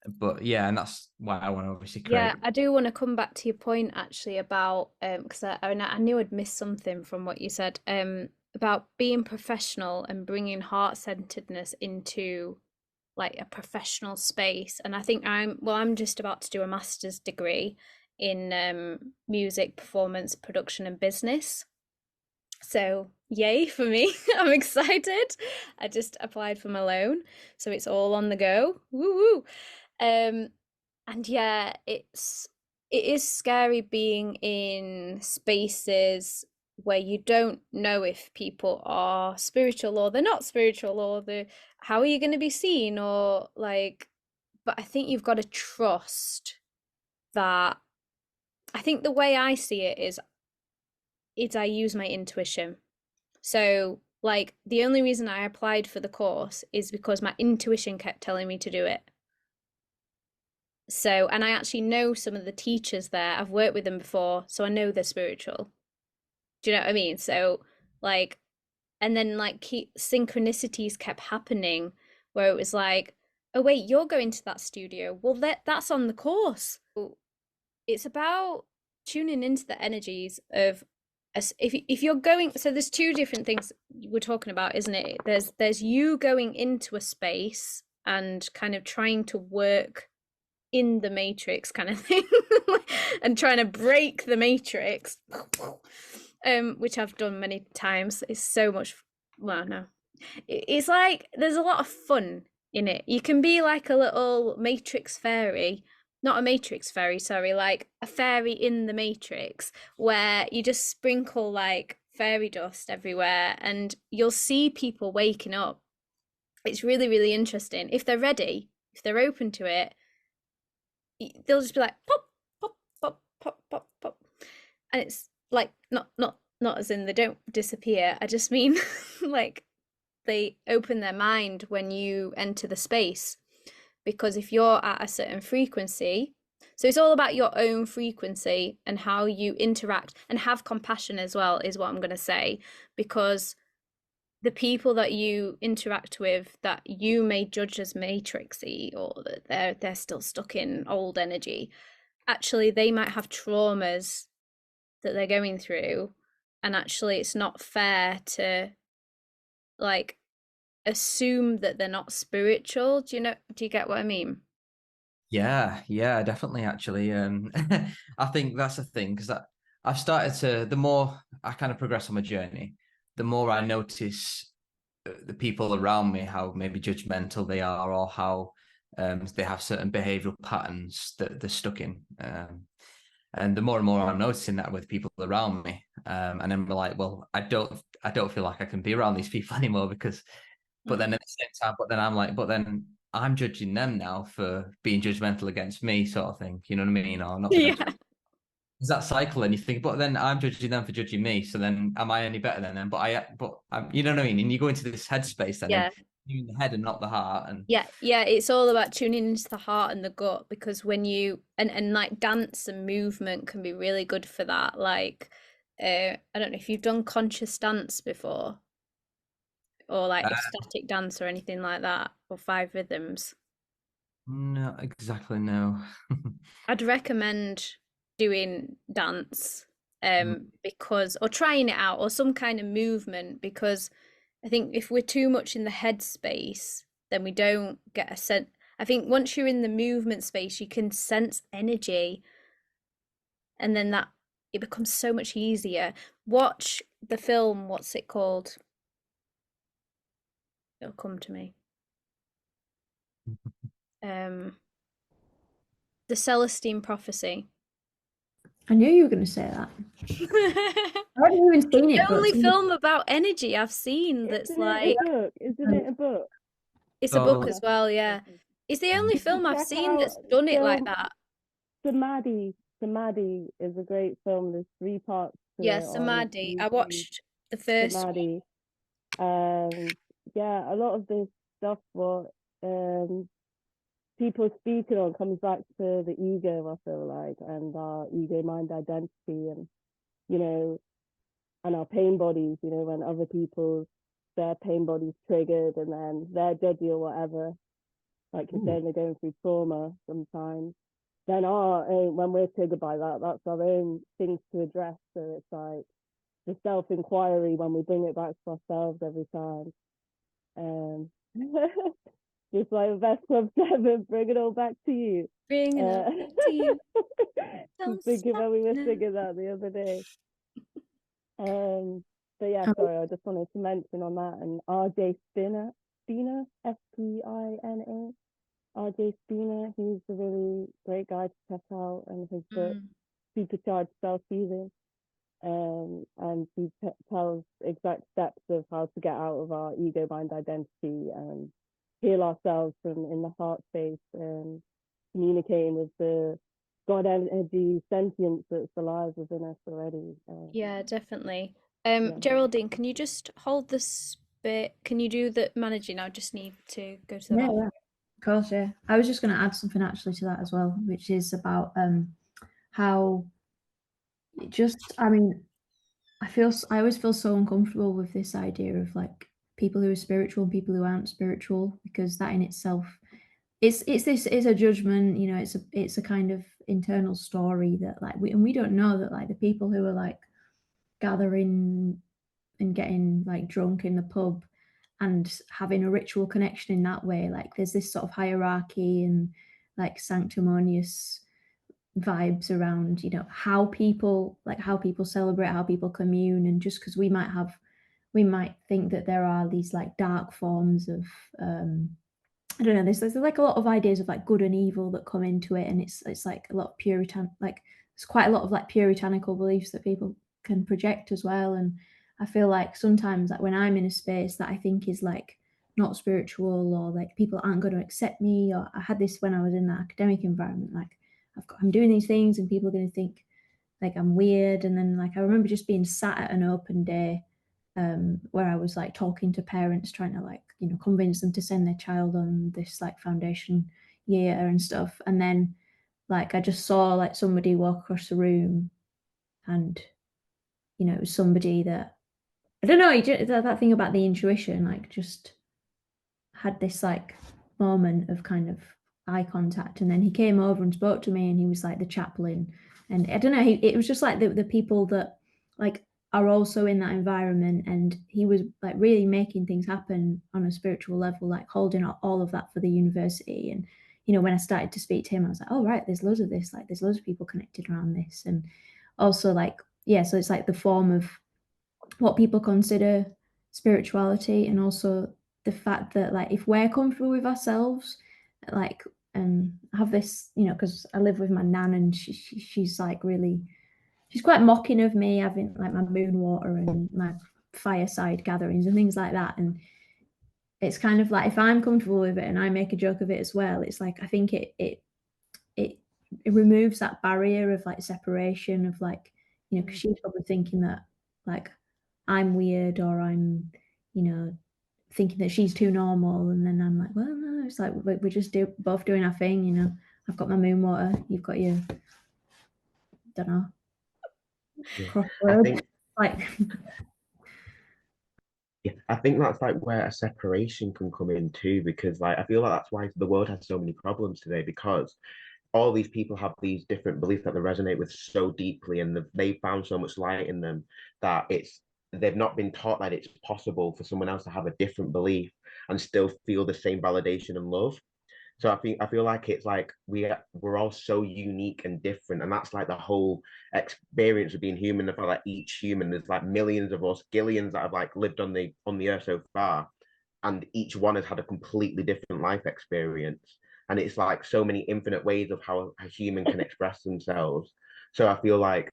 But yeah, and that's why I want to obviously create. Yeah, I do want to come back to your point actually about because I knew I'd missed something from what you said about being professional and bringing heart-centeredness into like a professional space. And I think I'm just about to do a master's degree in music, performance, production, and business. So yay for me. I'm excited. I just applied for my loan, so it's all on the go. Woo woo. And yeah, it is scary being in spaces where you don't know if people are spiritual or they're not spiritual, or how are you going to be seen, or like, but I think you've got to trust that. I think the way I see it is I use my intuition. So like the only reason I applied for the course is because my intuition kept telling me to do it. So, and I actually know some of the teachers there. I've worked with them before, so I know they're spiritual. Do you know what I mean? So, like, and then like synchronicities kept happening where it was like, oh wait, you're going to that studio. Well, that's on the course. It's about tuning into the energies of if you're going. So there's two different things we're talking about, isn't it? There's you going into a space and kind of trying to work in the matrix kind of thing and trying to break the matrix, which I've done many times. It's so much, well, no, it's like there's a lot of fun in it. You can be like a little matrix fairy, not a matrix fairy, sorry, like a fairy in the matrix, where you just sprinkle like fairy dust everywhere and you'll see people waking up. It's really, really interesting if they're ready, if they're open to it. They'll just be like pop, pop, pop, pop, pop, pop, and it's like not as in they don't disappear. I just mean like they open their mind when you enter the space, because if you're at a certain frequency, so it's all about your own frequency and how you interact, and have compassion as well is what I'm going to say, because the people that you interact with that you may judge as matrixy, or that they're still stuck in old energy, actually they might have traumas that they're going through, and actually it's not fair to like assume that they're not spiritual. Do you get what I mean? Yeah, definitely. Actually, I think that's the thing, because I've started to. The more I kind of progress on my journey, the more I notice the people around me, how maybe judgmental they are, or how they have certain behavioral patterns that they're stuck in. And the more and more I'm noticing that with people around me, and then we're like, well, I don't feel like I can be around these people anymore, because. But then at the same time, but then I'm like, but then I'm judging them now for being judgmental against me, sort of thing. You know what I mean? Or not being Yeah. Is that cycle? And you think, but then I'm judging them for judging me. So then, am I any better than them? But I'm, you know what I mean? And you go into this headspace then, Yeah. and you're in the head and not the heart. And Yeah, it's all about tuning into the heart and the gut, because when you and like dance and movement can be really good for that. Like I don't know if you've done conscious dance before, or like ecstatic dance or anything like that, or five rhythms. no, exactly, no. I'd recommend doing dance because, or trying it out, or some kind of movement, because I think if we're too much in the head space, then we don't get a sense. I think once you're in the movement space, you can sense energy, and then that it becomes so much easier. Watch the film, what's it called? It'll come to me. The Celestine Prophecy. I knew you were going to say that. I haven't even seen it, The but only film about energy I've seen that's Isn't like it a book? Isn't it a book? it's a book So as well, yeah. It's the only You should film I've check seen that's out done it like film that. Samadhi. Samadhi is a great film. There's 3 parts to Yeah, it on Samadhi. I YouTube. watched the first one. Samadhi. And yeah, a lot of this stuff what people speaking on comes back to the ego, I feel like, and our ego mind identity, and you know, and our pain bodies, you know, when other people's their pain bodies triggered and then they're judgy or whatever, like you're saying, they're going through trauma sometimes. Then when we're triggered by that, that's our own things to address. So it's like the self-inquiry when we bring it back to ourselves every time. Just like Best Club 7, bring it all back to you. Bring it all back to you. I was Don't thinking stop when we were now. singing that the other day. So yeah, sorry, I just wanted to mention on that. And RJ Spina, Spina, RJ Spina, he's a really great guy to check out, and his book Supercharged Self-Healing. And he tells exact steps of how to get out of our ego mind identity and heal ourselves from in the heart space and communicating with the God energy sentience that's alive within us already. Yeah, definitely. Yeah. Geraldine, can you just hold this bit? Can you do the managing? I just need to go to the bathroom. Yeah, of course, yeah. I was just going to add something actually to that as well, which is about how it just, I mean, I always feel so uncomfortable with this idea of like people who are spiritual and people who aren't spiritual, because that in itself it's a judgment, you know, it's a kind of internal story that like we don't know that like the people who are like gathering and getting like drunk in the pub and having a ritual connection in that way, like there's this sort of hierarchy and like sanctimonious vibes around, you know, how people celebrate, how people commune. And just because we might think that there are these like dark forms of I don't know, there's like a lot of ideas of like good and evil that come into it, and it's like a lot of Puritan, like there's quite a lot of like puritanical beliefs that people can project as well. And I feel like sometimes like when I'm in a space that I think is like not spiritual, or like people aren't going to accept me, or I had this when I was in that academic environment, like I'm doing these things and people are going to think like I'm weird. And then like I remember just being sat at an open day where I was like talking to parents, trying to like, you know, convince them to send their child on this like foundation year and stuff. And then like I just saw like somebody walk across the room, and you know, it was somebody that I don't know, that thing about the intuition, like just had this like moment of kind of eye contact, and then he came over and spoke to me, and he was like the chaplain. And I don't know, it was just like the people that like are also in that environment, and he was like really making things happen on a spiritual level, like holding all of that for the university. And you know, when I started to speak to him, I was like, oh right, there's loads of this, like there's loads of people connected around this. And also like, yeah, so it's like the form of what people consider spirituality, and also the fact that like if we're comfortable with ourselves, like have this, you know, because I live with my nan, and she's like really, she's quite mocking of me having like my moon water and my fireside gatherings and things like that. And it's kind of like if I'm comfortable with it and I make a joke of it as well, it's like I think it removes that barrier of like separation of like, you know, because she's probably thinking that like I'm weird, or I'm, you know, thinking that she's too normal. And then I'm like, well, no, it's like we're just both doing our thing, you know. I've got my moon water, you've got your, don't know, crossword. Like, yeah, I think that's like where a separation can come in too, because like I feel like that's why the world has so many problems today, because all these people have these different beliefs that they resonate with so deeply, and they found so much light in them that they've not been taught that it's possible for someone else to have a different belief and still feel the same validation and love. So I feel like it's like we're all so unique and different, and that's like the whole experience of being human. The fact that each human, there's like millions of us, gillions that have like lived on the earth so far, and each one has had a completely different life experience. And it's like so many infinite ways of how a human can express themselves. So I feel like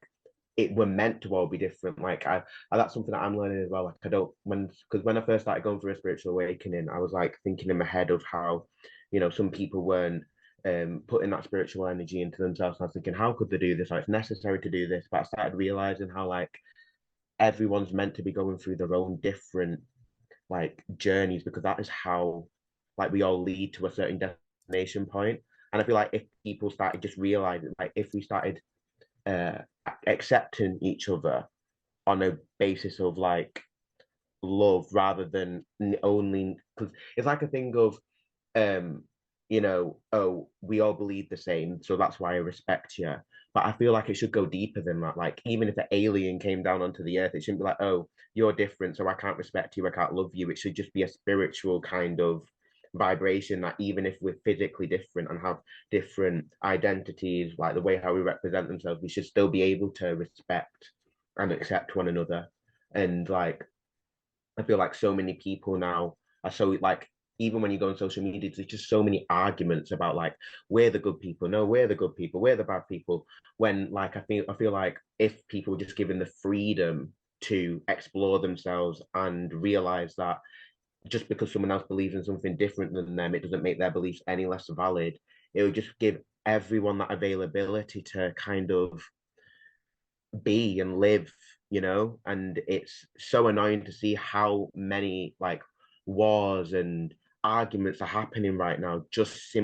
it were meant to all be different. Like that's something that I'm learning as well. Like I don't because when I first started going through a spiritual awakening, I was like thinking in my head of how, some people weren't putting that spiritual energy into themselves. And I was thinking, how could they do this? Like, it's necessary to do this. But I started realizing how like everyone's meant to be going through their own different like journeys, because that is how like we all lead to a certain destination point. And I feel like if people started just realizing, like if we started uh accepting each other on a basis of like love rather than only, because it's like a thing of um oh, we all believe the same, so that's why I respect you. But I feel like it should go deeper than that. Like even if an alien came down onto the earth, it shouldn't be like, oh, you're different, so I can't respect you, I can't love you. It should just be a spiritual kind of vibration, that even if we're physically different and have different identities, like the way how we represent themselves, we should still be able to respect and accept one another. And like I feel like so many people now are so like, even when you go on social media, there's just so many arguments about like, we're the good people, no, we're the good people, we're the bad people. When like I feel like if people were just given the freedom to explore themselves and realize that just because someone else believes in something different than them, it doesn't make their beliefs any less valid. It would just give everyone that availability to kind of be and live, and it's so annoying to see how many like wars and arguments are happening right now, just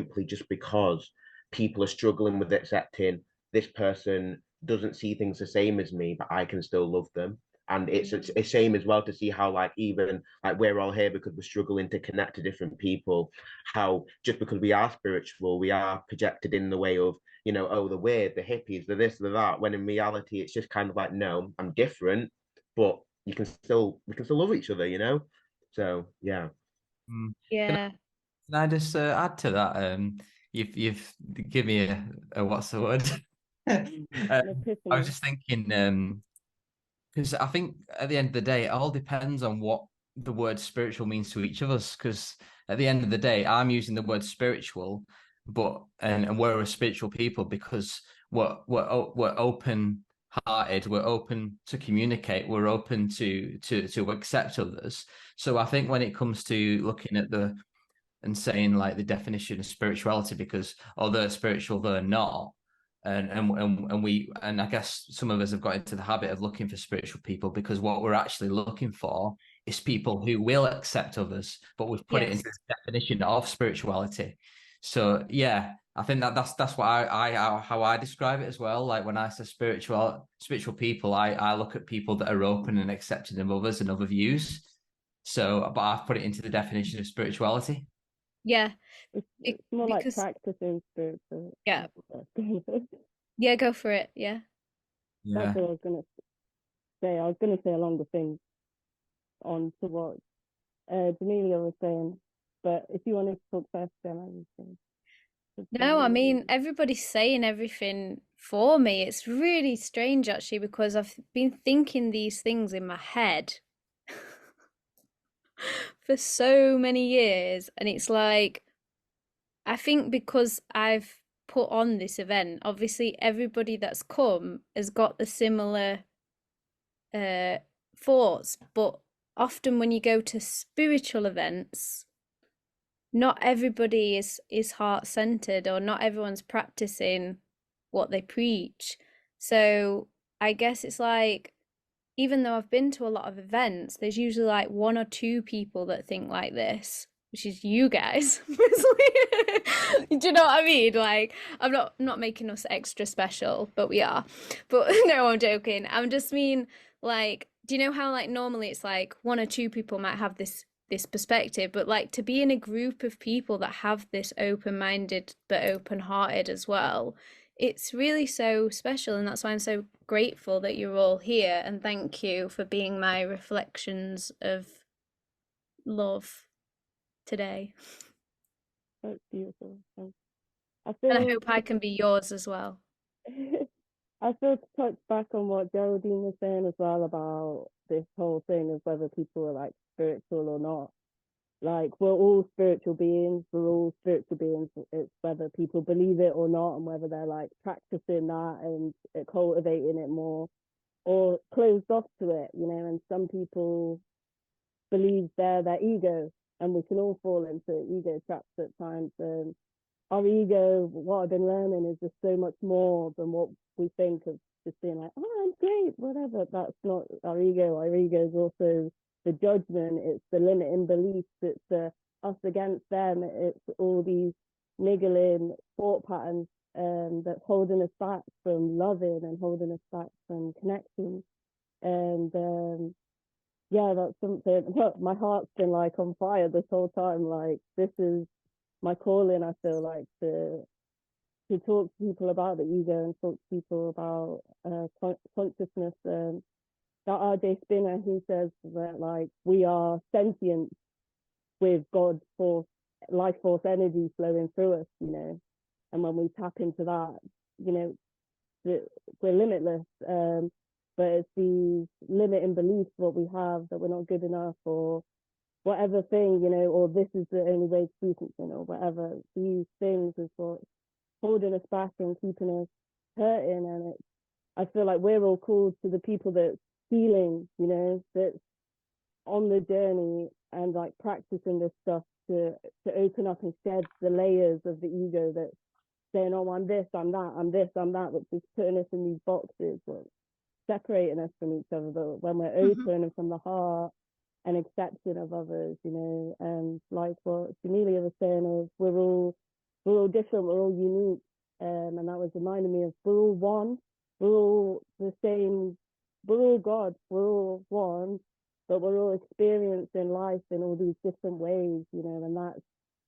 because people are struggling with accepting this person doesn't see things the same as me, but I can still love them. And it's a shame as well to see how like even like we're all here because we're struggling to connect to different people, how just because we are spiritual, we are projected in the way of, oh, the weird, the hippies, the this, the that, when in reality, it's just kind of like, no, I'm different, but we can still love each other. So, yeah. Mm. Yeah. Can I just add to that? You've given me a what's the word? I was just thinking, because I think at the end of the day, it all depends on what the word spiritual means to each of us. Because at the end of the day, I'm using the word spiritual, but and we're a spiritual people because we're open hearted, we're open to communicate, we're open to accept others. So I think when it comes to looking at and saying like the definition of spirituality, because they're spiritual, they're not. And I guess some of us have got into the habit of looking for spiritual people because what we're actually looking for is people who will accept others, but we've put it into the definition of spirituality. So yeah, I think that's what how I describe it as well. Like when I say spiritual people, I look at people that are open and accepting of others and other views. So, but I've put it into the definition of spirituality. Yeah. It's more like practicing spiritual. Yeah. Yeah, go for it. Yeah. That's what I was gonna say. I was gonna say along the thing on to what Jamelia was saying, but if you wanted to talk first, then I was saying. No, I mean, everybody's saying everything for me. It's really strange, actually, because I've been thinking these things in my head for so many years. And it's like, I think because I've put on this event, obviously, everybody that's come has got the similar thoughts. But often when you go to spiritual events, not everybody is heart-centered, or not everyone's practicing what they preach. So I guess it's like, even though I've been to a lot of events, there's usually like one or two people that think like this, which is you guys. Do you know what I mean? Like, I'm not making us extra special, but we are. But no, I'm joking. I'm just mean, like, do you know how like normally it's like one or two people might have this perspective, but like to be in a group of people that have this open-minded but open-hearted as well, it's really so special. And that's why I'm so grateful that you're all here, and thank you for being my reflections of love today. That's beautiful. And I hope I can be yours as well. I feel to touch back on what Geraldine was saying as well about this whole thing of whether people are like spiritual or not. Like, we're all spiritual beings. We're all spiritual beings. It's whether people believe it or not, and whether they're like practicing that and cultivating it more, or closed off to it, you know. And some people believe they're their ego, and we can all fall into ego traps at times. And our ego, what I've been learning, is just so much more than what we think of just being like, oh, I'm great, whatever. That's not our ego. Our ego is also the judgment. It's the limiting beliefs. It's the us against them. It's all these niggling thought patterns that's holding us back from loving and holding us back from connecting. And yeah, that's something. My heart's been like on fire this whole time. Like, this is my calling, I feel like, to talk to people about the ego and talk to people about consciousness. That R.J. Spinner, who says that, like, we are sentient with God's force, life force energy flowing through us, you know. And when we tap into that, you know, we're limitless. But it's these limiting beliefs, what we have, that we're not good enough, or whatever thing, you know, or this is the only way to do something, or whatever. These things is what's holding us back and keeping us hurting. And I feel like we're all called to the people that's healing, you know, that's on the journey and like practicing this stuff to open up and shed the layers of the ego that's saying, oh, I'm this, I'm that, I'm this, I'm that, which is putting us in these boxes, like separating us from each other. But when we're open and from the heart and accepting of others, you know, and like what Jamelia was saying, of we're all different, we're all unique, and that was reminding me of we're all one, we're all the same, we're all God, we're all one, but we're all experiencing life in all these different ways, you know, and that's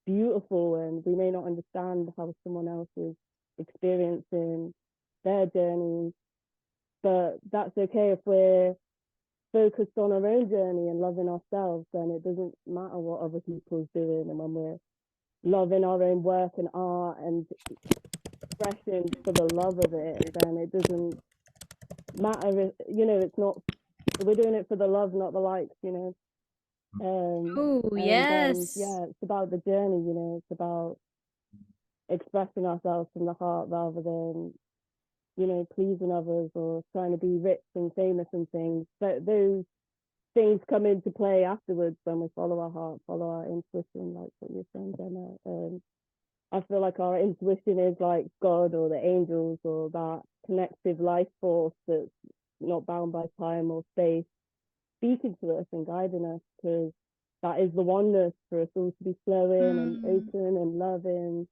beautiful. And we may not understand how someone else is experiencing their journey, but that's okay. If we're focused on our own journey and loving ourselves, then it doesn't matter what other people's doing. And when we're loving our own work and art and expression for the love of it, then it doesn't matter if, you know, it's not, we're doing it for the love, not the likes, you know. Oh, And yes. yeah, it's about the journey, you know. It's about expressing ourselves from the heart rather than, you know, pleasing others or trying to be rich and famous and things. But those things come into play afterwards when we follow our heart, follow our intuition, like what you're saying, Gemma. I feel like our intuition is like God or the angels or that connective life force that's not bound by time or space, speaking to us and guiding us, because that is the oneness for us all to be flowing and open and loving.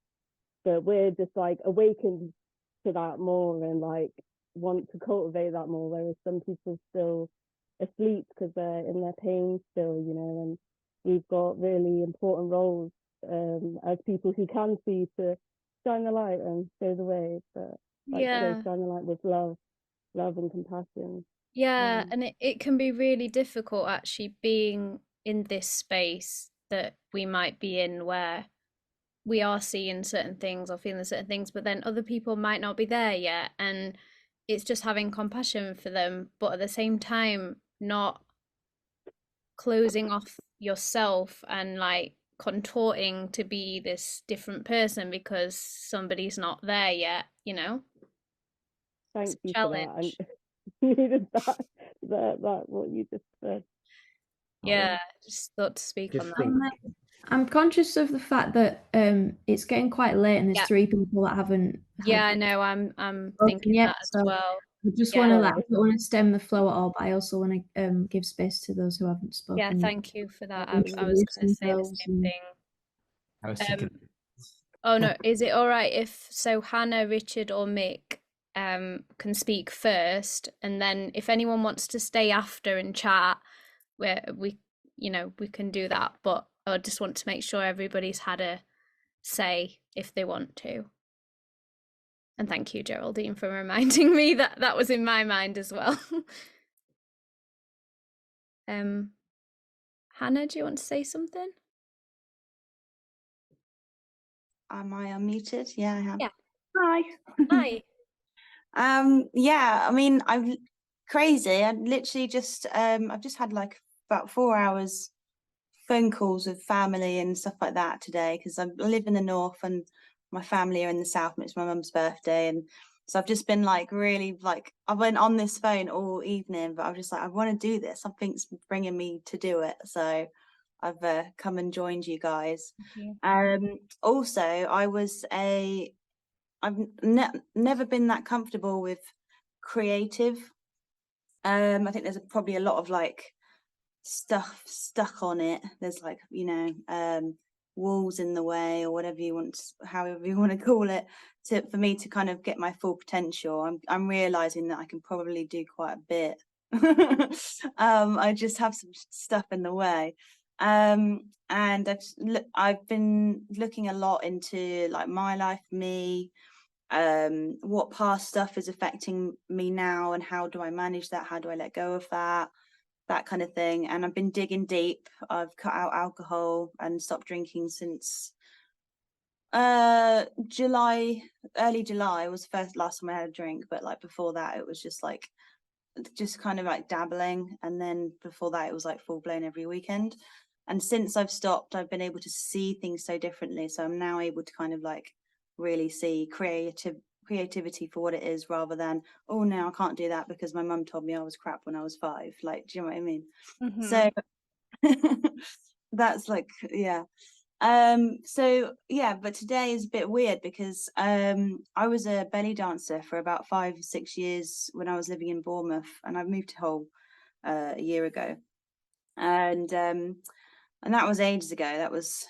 But we're just like awakened to that more and like want to cultivate that more, whereas some people still asleep because they're in their pain still, you know. And we've got really important roles as people who can see, to shine the light and show the way, but like Yeah. shine the light with love and compassion. Yeah, and it can be really difficult actually being in this space that we might be in, where we are seeing certain things or feeling certain things, but then other people might not be there yet. And it's just having compassion for them, but at the same time, not closing off yourself and like contorting to be this different person because somebody's not there yet, you know? Thank you for that. Challenge. And needed that what you just said. Yeah, just thought to speak on that. I'm conscious of the fact that it's getting quite late and there's 3 people that haven't. Yeah, I know. I'm thinking yet, that as so well. I just want to I don't want to stem the flow at all, but I also want to give space to those who haven't spoken. Yeah, thank you for that. I was going to say the same thing. I was thinking. Oh no, is it all right if Hannah, Richard, or Mick can speak first, and then if anyone wants to stay after and chat, where we can do that. But I just want to make sure everybody's had a say if they want to. And thank you, Geraldine, for reminding me that that was in my mind as well. Hannah, do you want to say something? Am I unmuted? Yeah, I am. Yeah. Hi. Hi. Yeah, I mean, I'm crazy. I literally just I've just had like about 4 hours phone calls with family and stuff like that today, because I live in the north and my family are in the south, and it's my mum's birthday. And so I've just been like really like, I went on this phone all evening, but I was just like, I want to do this. Something's bringing me to do it. So I've come and joined you guys. Also, I've never been that comfortable with creative. I think there's probably a lot of like stuff stuck on it. There's like, you know, walls in the way, or whatever you want, however you want to call it, for me to kind of get my full potential. I'm realizing that I can probably do quite a bit. I just have some stuff in the way. And I've been looking a lot into like my life, me, what past stuff is affecting me now, and how do I manage that? How do I let go of that kind of thing? And I've been digging deep. I've cut out alcohol and stopped drinking since July. Early July was the last time I had a drink, but like before that it was just kind of like dabbling, and then before that it was like full blown every weekend. And since I've stopped, I've been able to see things so differently. So I'm now able to kind of like really see creativity for what it is, rather than, oh no, I can't do that because my mum told me I was crap when I was 5. Like, do you know what I mean? So that's like, yeah. So yeah, but today is a bit weird because I was a belly dancer for about 5 or 6 years when I was living in Bournemouth, and I moved to Hull a year ago. And that was ages ago. That was,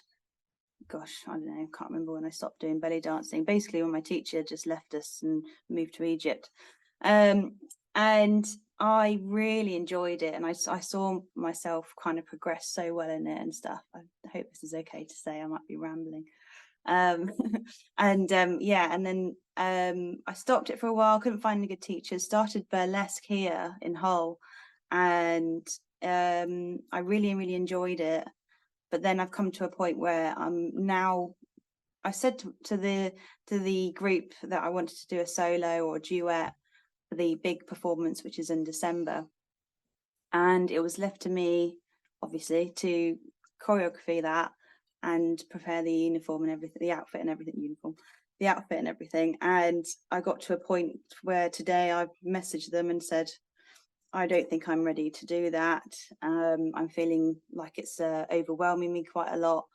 gosh, I don't know, can't remember when I stopped doing belly dancing. Basically when my teacher just left us and moved to Egypt. And I really enjoyed it, and I saw myself kind of progress so well in it and stuff. I hope this is okay to say, I might be rambling. Yeah, and then I stopped it for a while, couldn't find any good teachers, started burlesque here in Hull, and I really enjoyed it. But then I've come to a point where I said to the group that I wanted to do a solo or a duet for the big performance, which is in December, and it was left to me, obviously, to choreography that and prepare the uniform and everything, the outfit and everything. And I got to a point where today I messaged them and said, I don't think I'm ready to do that. I'm feeling like it's overwhelming me quite a lot.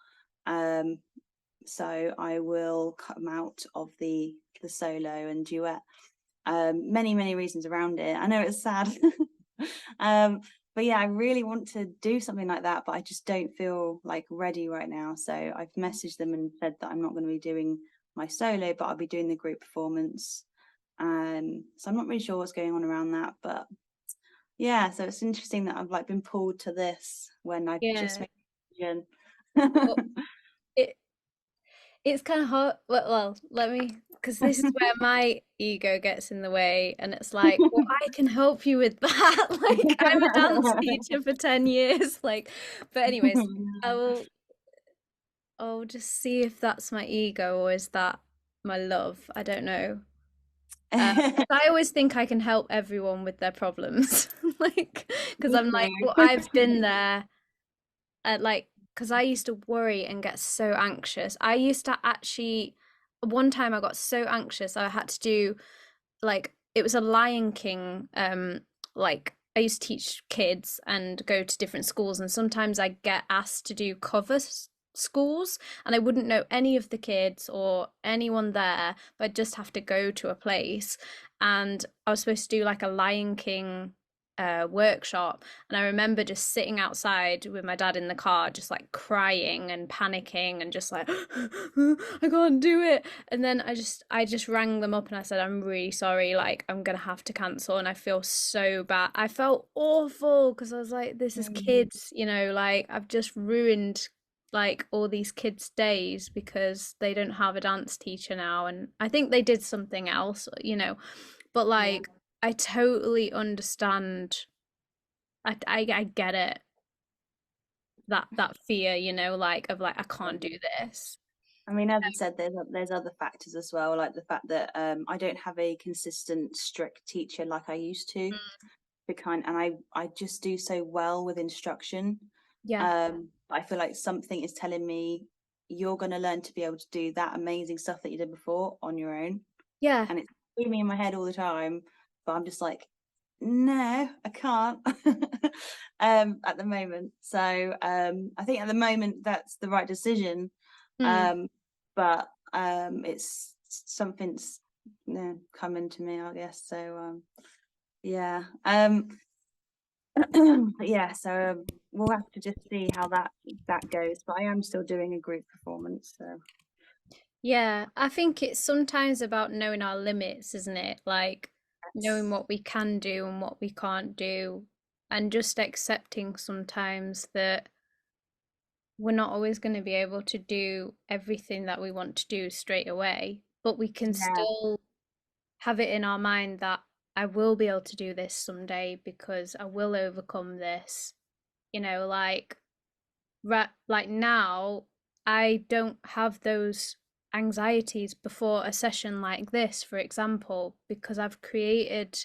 So I will come out of the solo and duet. Many reasons around it. I know it's sad. But yeah, I really want to do something like that, but I just don't feel like ready right now. So I've messaged them and said that I'm not going to be doing my solo, but I'll be doing the group performance. So I'm not really sure what's going on around that, but yeah, so it's interesting that I've like been pulled to this when I just made a decision. It's kind of hard. Well, let me, because this is where my ego gets in the way, and it's like, well, I can help you with that. Like, I'm a dance teacher for 10 years. Like, but anyways, I'll just see if that's my ego or is that my love. I don't know. I always think I can help everyone with their problems, like, because I'm like, well, I've been there, like, because I used to worry and get so anxious. I used to actually, one time I got so anxious I had to do, like, it was a Lion King, like, I used to teach kids and go to different schools, and sometimes I get asked to do cover schools, and I wouldn't know any of the kids or anyone there, but I'd just have to go to a place, and I was supposed to do like a Lion King workshop, and I remember just sitting outside with my dad in the car, just like crying and panicking and just like I can't do it. And then I just rang them up and I said, I'm really sorry, like I'm gonna have to cancel, and I feel so bad. I felt awful because I was like, this is kids, you know, like I've just ruined like all these kids' days because they don't have a dance teacher now, and I think they did something else, you know, but like I totally understand. I get it. That fear, you know, like of like I can't do this. I mean, as I said, there's other factors as well, like the fact that I don't have a consistent, strict teacher like I used to. And I just do so well with instruction. Yeah. But I feel like something is telling me you're going to learn to be able to do that amazing stuff that you did before on your own. Yeah. And it's screaming in my head all the time, but I'm just like, no, I can't at the moment. So I think at the moment that's the right decision. But it's something's coming to me, I guess. So yeah. Yeah, so we'll have to just see how that goes. But I am still doing a group performance. So Yeah, I think it's sometimes about knowing our limits, isn't it? Like knowing what we can do and what we can't do, and just accepting sometimes that we're not always going to be able to do everything that we want to do straight away, but we can still have it in our mind that I will be able to do this someday because I will overcome this. You know, like now, I don't have those anxieties before a session like this, for example, because I've created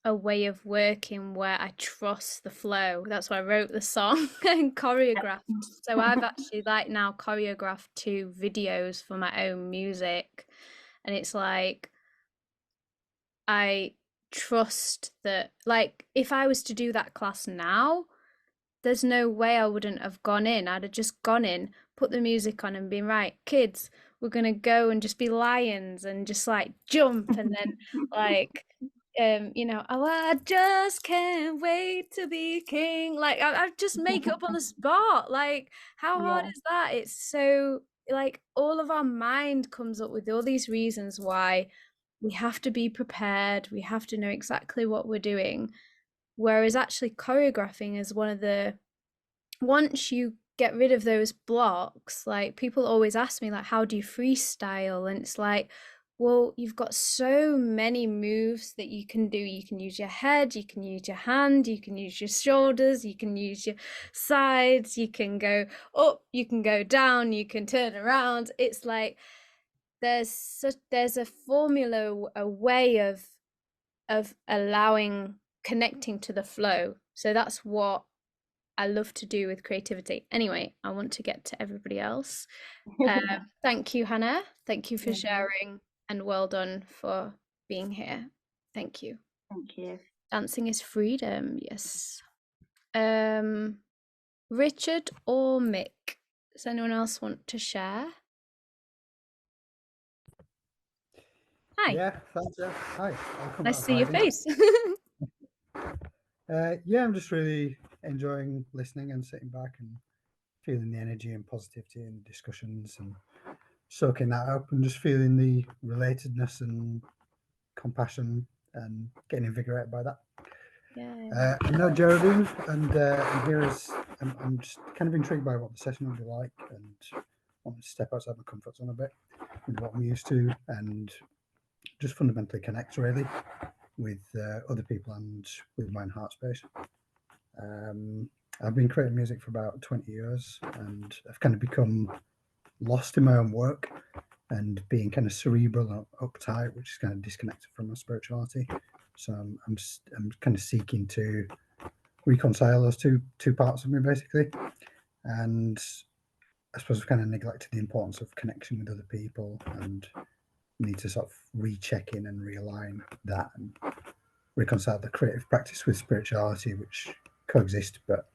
a way of working where I trust the flow. That's why I wrote the song and choreographed. So I've actually now choreographed 2 videos for my own music, and it's like I trust that, like, if I was to do that class now, there's no way I wouldn't have gone in. I'd have just gone in, put the music on and been right, kids, we're gonna go and just be lions and just like jump and then like oh, I just can't wait to be king. Like I just make it up on the spot. Like, how hard is that? It's so like all of our mind comes up with all these reasons why we have to be prepared, we have to know exactly what we're doing. Whereas actually choreographing is one of the, once you get rid of those blocks, like people always ask me like, how do you freestyle? And it's like, well, you've got so many moves that you can do. You can use your head, you can use your hand, you can use your shoulders, you can use your sides, you can go up, you can go down, you can turn around. It's like there's a formula, a way of allowing, connecting to the flow. So that's what I love to do with creativity. Anyway, I want to get to everybody else. Thank you, Hannah. Thank you for sharing, and well done for being here. Thank you. Thank you. Dancing is freedom. Yes. Richard or Mick? Does anyone else want to share? Hi. Yeah, thanks. Hi. Nice to see your face. Yeah, I'm just really enjoying listening and sitting back and feeling the energy and positivity and discussions and soaking that up and just feeling the relatedness and compassion and getting invigorated by that. Yeah. I know Geraldine, and I'm just kind of intrigued by what the session will be like and want to step outside my comfort zone a bit with what I'm used to and just fundamentally connect really with other people and with my own heart space. I've been creating music for about 20 years and I've kind of become lost in my own work and being kind of cerebral and uptight, which is kind of disconnected from my spirituality. So I'm kind of seeking to reconcile those two parts of me basically. And I suppose I've kind of neglected the importance of connection with other people and need to sort of recheck in and realign that and reconcile the creative practice with spirituality, which coexist, but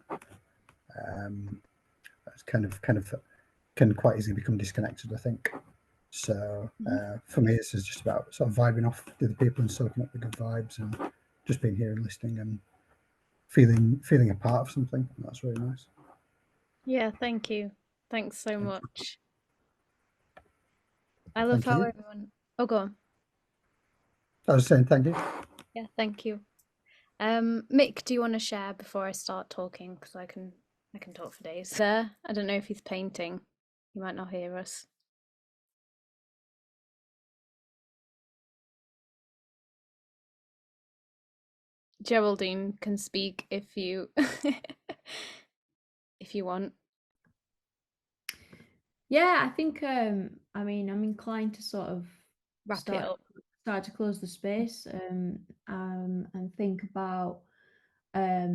it's kind of can quite easily become disconnected, I think. So for me, this is just about sort of vibing off with the people and soaking up the good vibes and just being here and listening and feeling a part of something. And that's really nice. Yeah, thank you. Thanks so much. I love how everyone. Oh, go on. I was saying thank you. Yeah, thank you. Mick, do you want to share before I start talking? Because I can talk for days. There, I don't know if he's painting. He might not hear us. Geraldine can speak if you if you want. Yeah, I think I mean I'm inclined to sort of Wrap it up. start to close the space and think about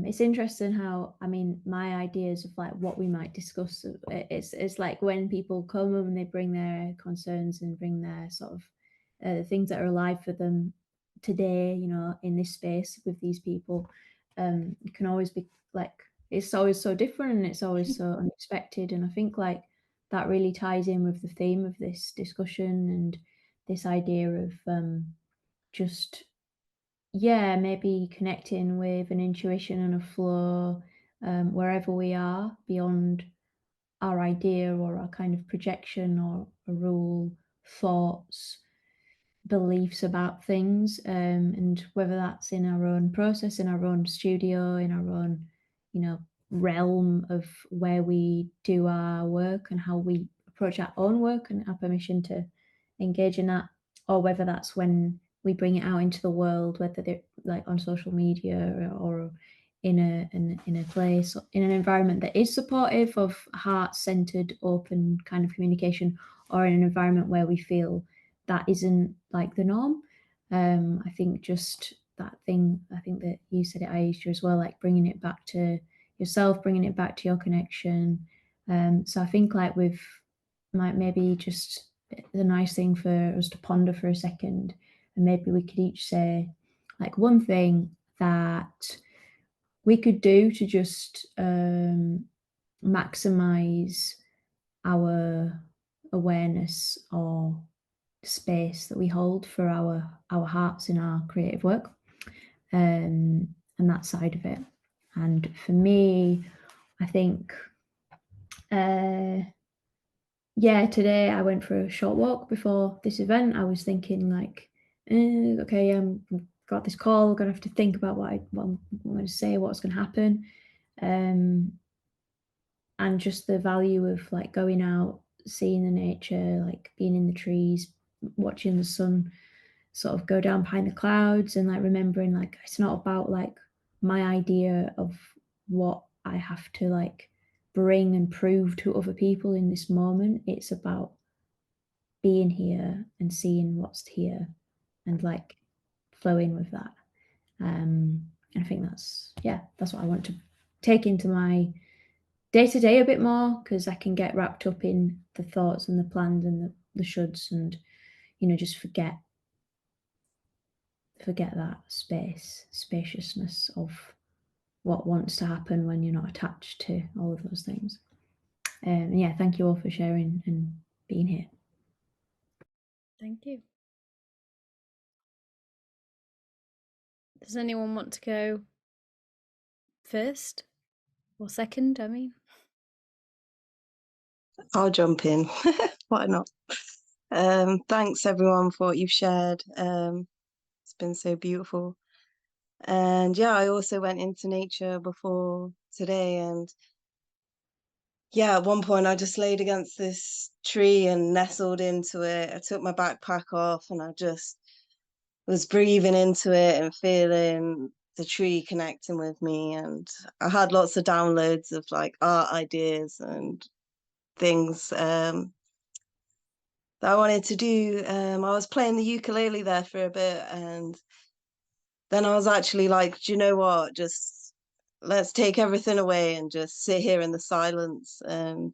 it's interesting how, I mean, my ideas of like what we might discuss, it's like when people come and they bring their concerns and bring their sort of things that are alive for them today, you know, in this space with these people, it can always be like, it's always so different and it's always so unexpected. And I think like that really ties in with the theme of this discussion and this idea of just, yeah, maybe connecting with an intuition and a flow wherever we are beyond our idea or our kind of projection or a rule, thoughts, beliefs about things, and whether that's in our own process, in our own studio, in our own, you know, realm of where we do our work and how we approach our own work and our permission to engage in that, or whether that's when we bring it out into the world, whether they're like on social media or in a place, in an environment that is supportive of heart-centered, open kind of communication, or in an environment where we feel that isn't like the norm. I think just that thing, I think that you said it, Aisha, as well, like bringing it back to yourself, bringing it back to your connection. So I think like with maybe just the nice thing for us to ponder for a second, and maybe we could each say like one thing that we could do to just maximize our awareness or space that we hold for our hearts in our creative work, and that side of it. And for me, I think yeah, today I went for a short walk before this event. I was thinking like, okay, got this call, I'm gonna have to think about what I'm going to say, what's going to happen, and just the value of like going out, seeing the nature, like being in the trees, watching the sun sort of go down behind the clouds, and like remembering like it's not about like my idea of what I have to like bring and prove to other people in this moment. It's about being here and seeing what's here and like flowing with that. And I think that's what I want to take into my day to day a bit more, because I can get wrapped up in the thoughts and the plans and the shoulds, and you know, just forget that spaciousness of what wants to happen when you're not attached to all of those things. Yeah, thank you all for sharing and being here. Thank you. Does anyone want to go first or second? I mean, I'll jump in. Why not? Thanks everyone for what you've shared. It's been so beautiful. And yeah, I also went into nature before today, and yeah, at one point I just laid against this tree and nestled into it. I took my backpack off and I just was breathing into it and feeling the tree connecting with me. And I had lots of downloads of like art ideas and things that I wanted to do. I was playing the ukulele there for a bit, and then I was actually like, do you know what? Just let's take everything away and just sit here in the silence. And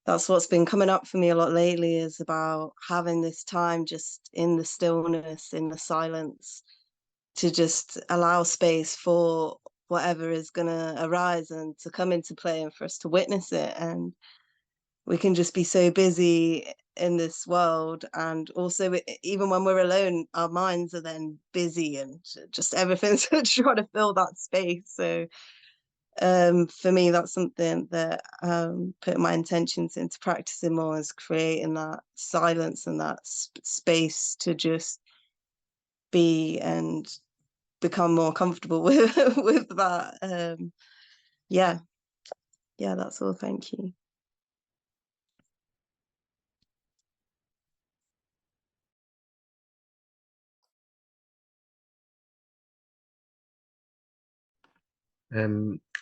that's what's been coming up for me a lot lately, is about having this time just in the stillness, in the silence, to just allow space for whatever is going to arise and to come into play and for us to witness it. And we can just be so busy in this world, and also even when we're alone, our minds are then busy and just everything's trying to fill that space. So for me, that's something that put my intentions into practicing more, is creating that silence and that space to just be and become more comfortable with that. Yeah, that's all. Thank you.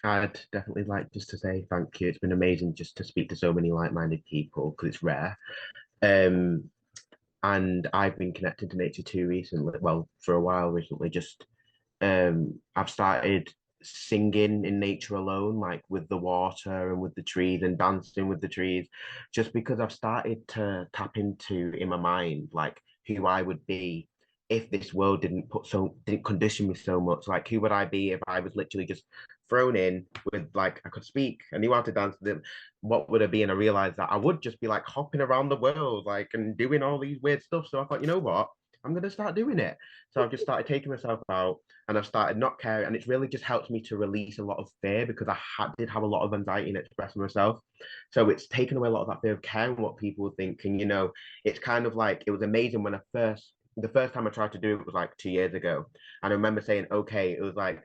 I'd definitely like just to say thank you. It's been amazing just to speak to so many like-minded people, because it's rare. And I've been connected to nature too recently. Well, for a while recently. Just I've started singing in nature alone, like with the water and with the trees and dancing with the trees, just because I've started to tap into in my mind like who I would be if this world didn't condition me so much. Like who would I be if I was literally just thrown in with like I could speak, I knew how to dance. What would I be? And I realized that I would just be like hopping around the world, like and doing all these weird stuff. So I thought, you know what? I'm gonna start doing it. So I've just started taking myself out and I've started not caring. And it's really just helped me to release a lot of fear because did have a lot of anxiety in expressing myself. So it's taken away a lot of that fear of caring what people would think. And, it's kind of like, it was amazing when the first time I tried to do it was like 2 years ago. And I remember saying, okay, it was like,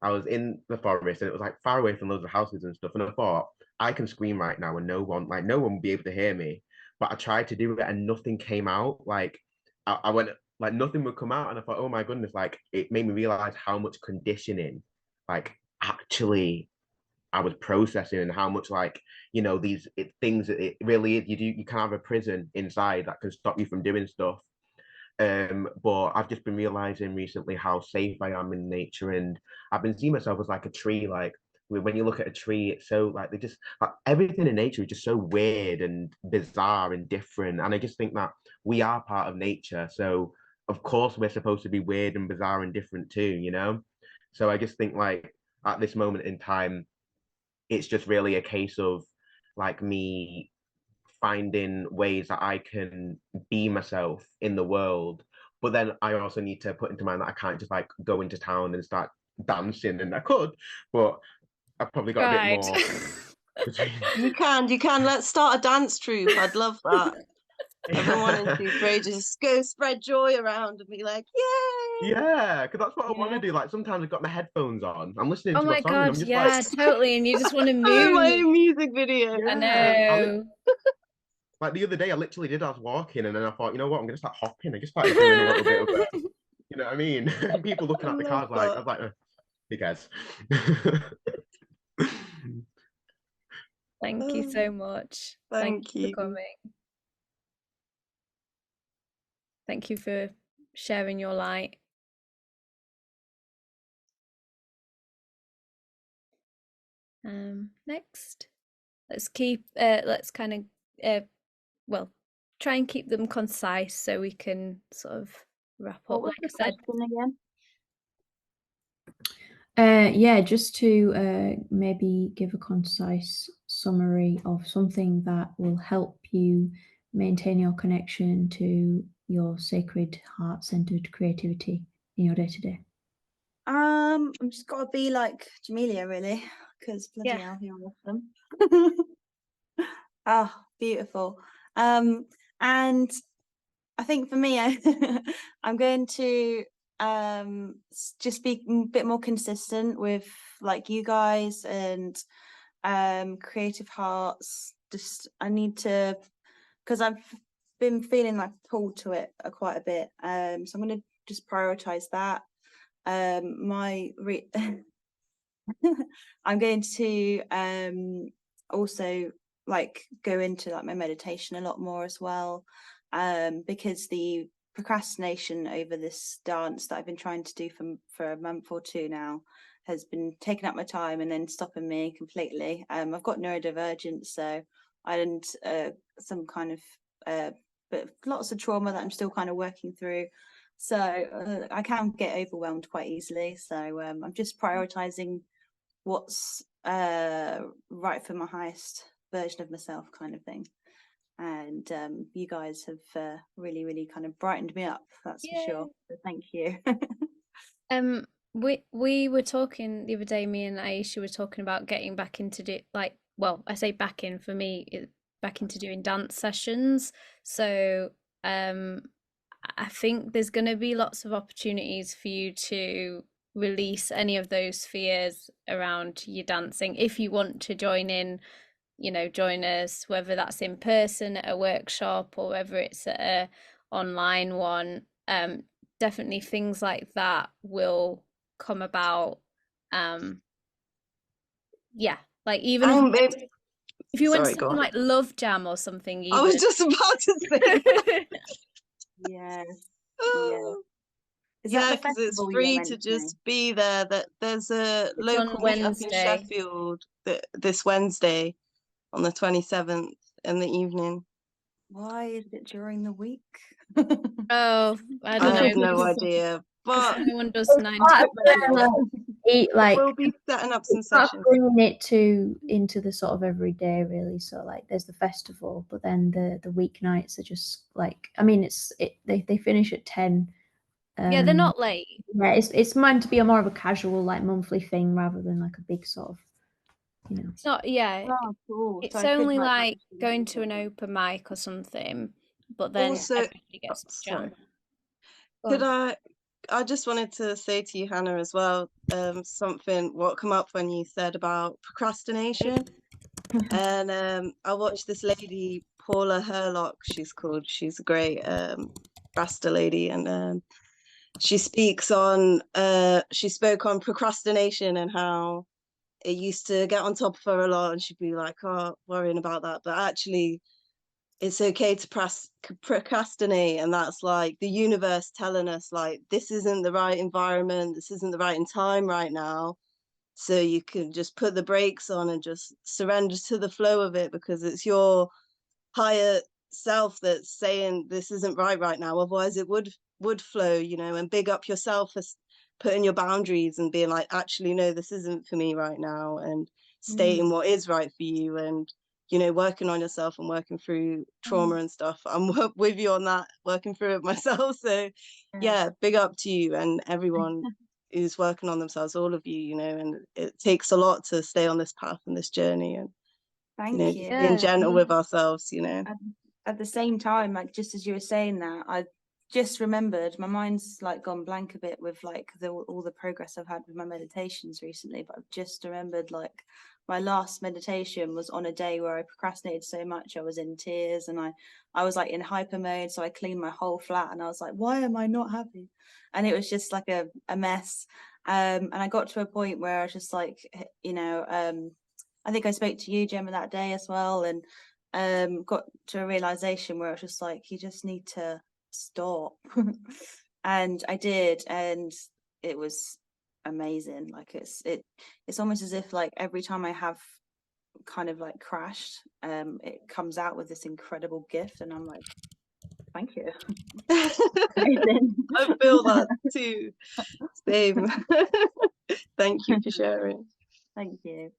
I was in the forest and it was like far away from loads of houses and stuff. And I thought, I can scream right now and no one will be able to hear me. But I tried to do it and nothing came out. Like I went, like nothing would come out. And I thought, oh my goodness, like it made me realize how much conditioning, like actually I was processing and how much like, things that it really is. You can have a prison inside that can stop you from doing stuff. But I've just been realizing recently how safe I am in nature, and I've been seeing myself as like a tree. Like when you look at a tree, it's so like they just like everything in nature is just so weird and bizarre and different. And I just think that we are part of nature, so of course we're supposed to be weird and bizarre and different too. So I just think like at this moment in time, it's just really a case of like me finding ways that I can be myself in the world. But then I also need to put into mind that I can't just like go into town and start dancing, and I could, but I've probably got a bit Right. more between. You can. Let's start a dance troupe. I'd love that. I've been wanting to for ages. Just go spread joy around and be like, yay! Yeah, because that's what I want to do. Like sometimes I've got my headphones on, I'm listening Oh to my a song, and I'm God, just yeah, like, totally. And you just want to I'm in my move. own music video. I yeah. know. Like the other day, I literally did. I was walking, and then I thought, you know what? I'm gonna start hopping. I just started doing a little bit of, you know what I mean? People looking I at the love cars, like I that. was like, hey guys. Thank you so much. Thank you you. for coming. Thank you for sharing your light. Next, let's kind of try and keep them concise so we can sort of wrap up. What was Like the I said, question again? Yeah, just to maybe give a concise summary of something that will help you maintain your connection to your sacred, heart-centered creativity in your day-to-day. I'm just gotta be like Jamelia, really, because bloody hell, you're awesome. Ah, beautiful. And I think for me, I'm going to just be a bit more consistent with like you guys and Creative Hearts. Just I need to, because I've been feeling like pulled to it quite a bit. So I'm going to just prioritize that. I'm going to also like go into like my meditation a lot more as well, because the procrastination over this dance that I've been trying to do for a month or two now has been taking up my time and then stopping me completely. I've got neurodivergence, so I didn't some kind of but lots of trauma that I'm still kind of working through. So I can get overwhelmed quite easily. So I'm just prioritizing what's right for my highest version of myself, kind of thing. And you guys have really, really kind of brightened me up. That's for sure. So thank you. We were talking the other day. Me and Aisha were talking about getting back into I say back in, for me, back into doing dance sessions. So I think there's going to be lots of opportunities for you to release any of those fears around your dancing. If you want to join in, join us, whether that's in person at a workshop or whether it's at a online one. Definitely things like that will come about. Like even if you went to something like Love Jam or something. Even. I was just about to say that. Yes. Is Yeah, that the because it's festival you were free to mentioning? just be there. That there's a It's on local meetup in Wednesday. Sheffield this Wednesday on the 27th in the evening. Why is it during the week? Oh, I I don't have know. no because idea, but no one does 9 Part to of the, 5. like we'll be setting up some it's not sessions. bringing it into the sort of everyday really. So like there's the festival, but then the weeknights are just like, I mean they finish at 10. Yeah, they're not late. Yeah, it's meant to be a more of a casual like monthly thing rather than like a big sort of, you know. It's not, yeah. Oh, cool. So It's I could only like like actually going do to an that. open mic or something, but then Also, everybody gets to sorry, jam. Go could on. I just wanted to say to you, Hannah, as well, something what come up when you said about procrastination. And I watched this lady, Paula Herlock, she's called. She's a great Rasta lady, and she spoke on procrastination and how it used to get on top of her a lot, and she'd be like, "Oh, worrying about that," but actually, it's okay to procrastinate, and that's like the universe telling us like this isn't the right environment, this isn't the right in time right now, so you can just put the brakes on and just surrender to the flow of it, because it's your higher self that's saying this isn't right now, otherwise it would flow, and big up yourself for putting your boundaries and being like, actually no, this isn't for me right now, and stating what is right for you, and working on yourself and working through trauma and stuff. I'm with you on that, working through it myself. So yeah, big up to you and everyone who's working on themselves, all of you, and it takes a lot to stay on this path and this journey, and Thank just you. being gentle with ourselves. At the same time, like just as you were saying that, I just remembered my mind's like gone blank a bit with like all the progress I've had with my meditations recently, but I've just remembered like my last meditation was on a day where I procrastinated so much I was in tears, and I was like in hyper mode, so I cleaned my whole flat and I was like, why am I not happy? And it was just like a mess, and I got to a point where I was just like, I think I spoke to you, Gemma, that day as well, and got to a realization where I was just like, you just need to stop. And I did, and it was amazing. Like it's almost as if like every time I have kind of like crashed, it comes out with this incredible gift, and I'm like, thank you. I feel that too. Same. Thank you for sharing. Thank you.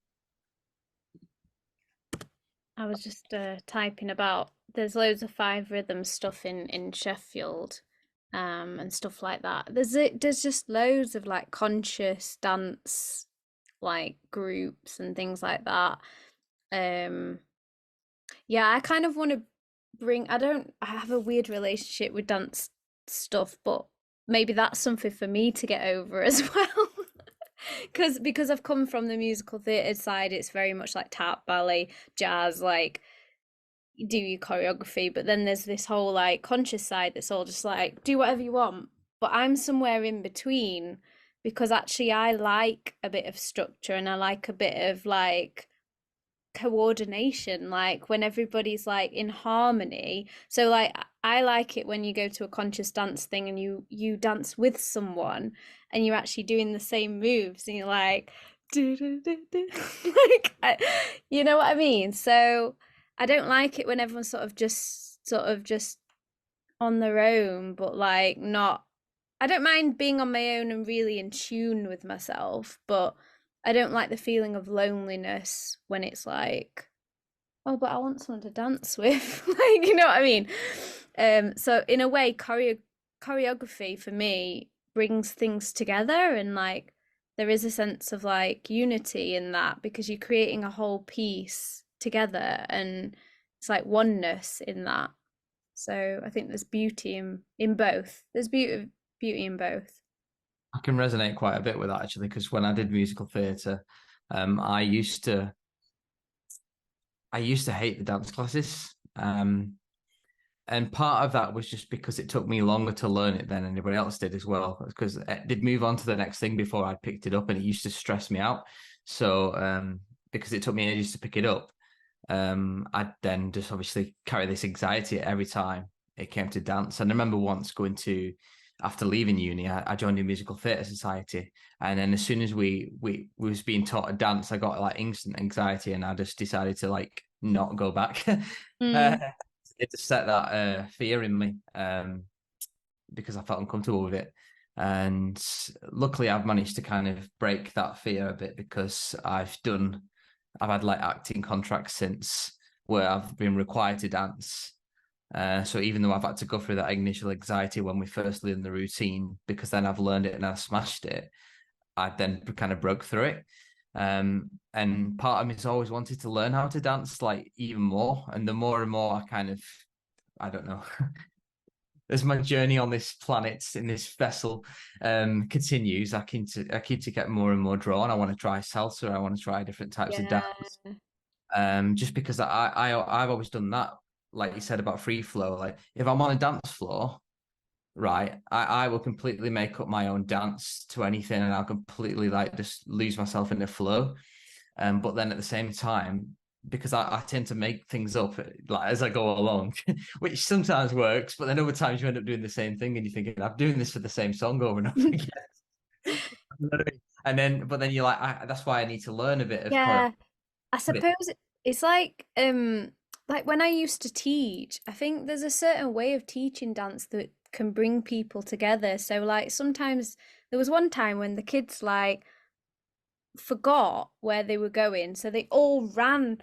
I was just typing about there's loads of 5 rhythm stuff in Sheffield, and stuff like that. There's just loads of like conscious dance like groups and things like that. Yeah, I kind of want to I have a weird relationship with dance stuff, but maybe that's something for me to get over as well. Because I've come from the musical theatre side, it's very much like tap, ballet, jazz, like you do your choreography, but then there's this whole like conscious side that's all just like do whatever you want. But I'm somewhere in between, because actually I like a bit of structure and I like a bit of like coordination, like when everybody's like in harmony. So like I like it when you go to a conscious dance thing and you dance with someone and you're actually doing the same moves and you're like do, do, do, do. Like you know what I mean. So I don't like it when everyone's sort of just on their own, but like not. I don't mind being on my own and really in tune with myself, but I don't like the feeling of loneliness when it's like, oh, but I want someone to dance with. Like, you know what I mean? So in a way, choreography for me brings things together, and like there is a sense of like unity in that, because you're creating a whole piece together and it's like oneness in that. So I think there's beauty in both. There's beauty in both. I can resonate quite a bit with that actually, because when I did musical theatre, I used to hate the dance classes. And part of that was just because it took me longer to learn it than anybody else did as well, because it did move on to the next thing before I picked it up, and it used to stress me out. So because it took me ages to pick it up, I'd then just obviously carry this anxiety every time it came to dance. And I remember once going to after leaving uni, I joined a musical theatre society, and then as soon as we was being taught to dance, I got like instant anxiety, and I just decided to like not go back. It just set that fear in me, because I felt uncomfortable with it. And luckily, I've managed to kind of break that fear a bit, because I've had like acting contracts since where I've been required to dance. So even though I've had to go through that initial anxiety when we first learned the routine, because then I've learned it and I've smashed it, I then kind of broke through it. And part of me has always wanted to learn how to dance like even more. And the more and more I don't know, as my journey on this planet in this vessel continues, I keep to get more and more drawn. I want to try salsa. I want to try different types of dance. Just because I've always done that, like you said about free flow. Like if I'm on a dance floor, right, I will completely make up my own dance to anything, and I'll completely like just lose myself in the flow. But then at the same time, because I tend to make things up like as I go along, which sometimes works, but then other times you end up doing the same thing and you're thinking, I'm doing this for the same song over and over again. And then, but then you're like, that's why I need to learn a bit of Yeah, I suppose it's like when I used to teach, I think there's a certain way of teaching dance that can bring people together. So like sometimes there was one time when the kids like forgot where they were going, so they all ran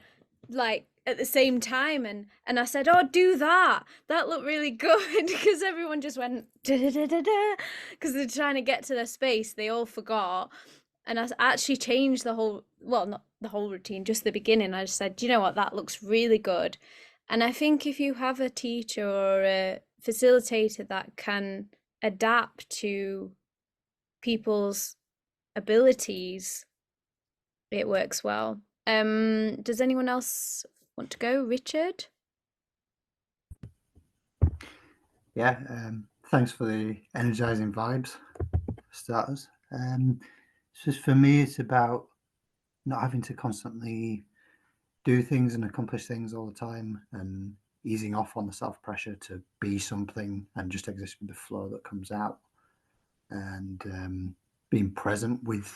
like at the same time, and I said, "Oh, do that. That looked really good," because everyone just went da da da da da because they're trying to get to their space. They all forgot. And I actually changed the whole, well, not the whole routine, just the beginning. I just said, "Do you know what? That looks really good." And I think if you have a teacher or a facilitator that can adapt to people's abilities, it works well. Does anyone else want to go? Richard? Yeah, thanks for the energizing vibes, for starters. Just for me, it's about not having to constantly do things and accomplish things all the time, and easing off on the self pressure to be something and just exist with the flow that comes out, and being present with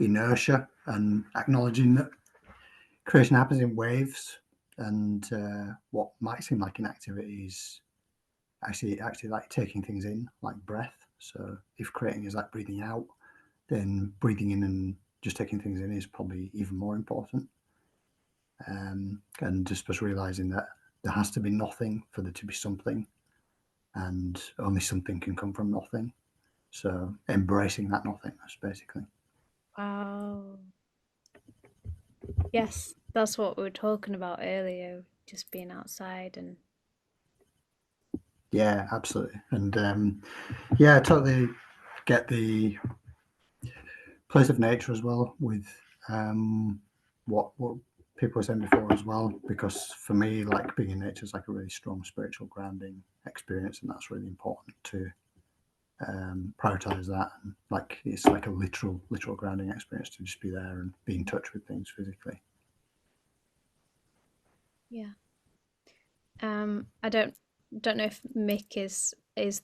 inertia and acknowledging that creation happens in waves, and what might seem like inactivity is actually like taking things in, like breath. So if creating is like breathing out, then breathing in and just taking things in is probably even more important. And just realizing that there has to be nothing for there to be something, and only something can come from nothing. So embracing that nothingness, basically. Wow. Yes, that's what we were talking about earlier, just being outside and Yeah, absolutely. And yeah, I totally get the place of nature as well with what people were saying before as well, because for me, like being in nature is like a really strong spiritual grounding experience, and that's really important to prioritize that. And like it's like a literal grounding experience to just be there and be in touch with things physically. yeah. I don't know if Mick is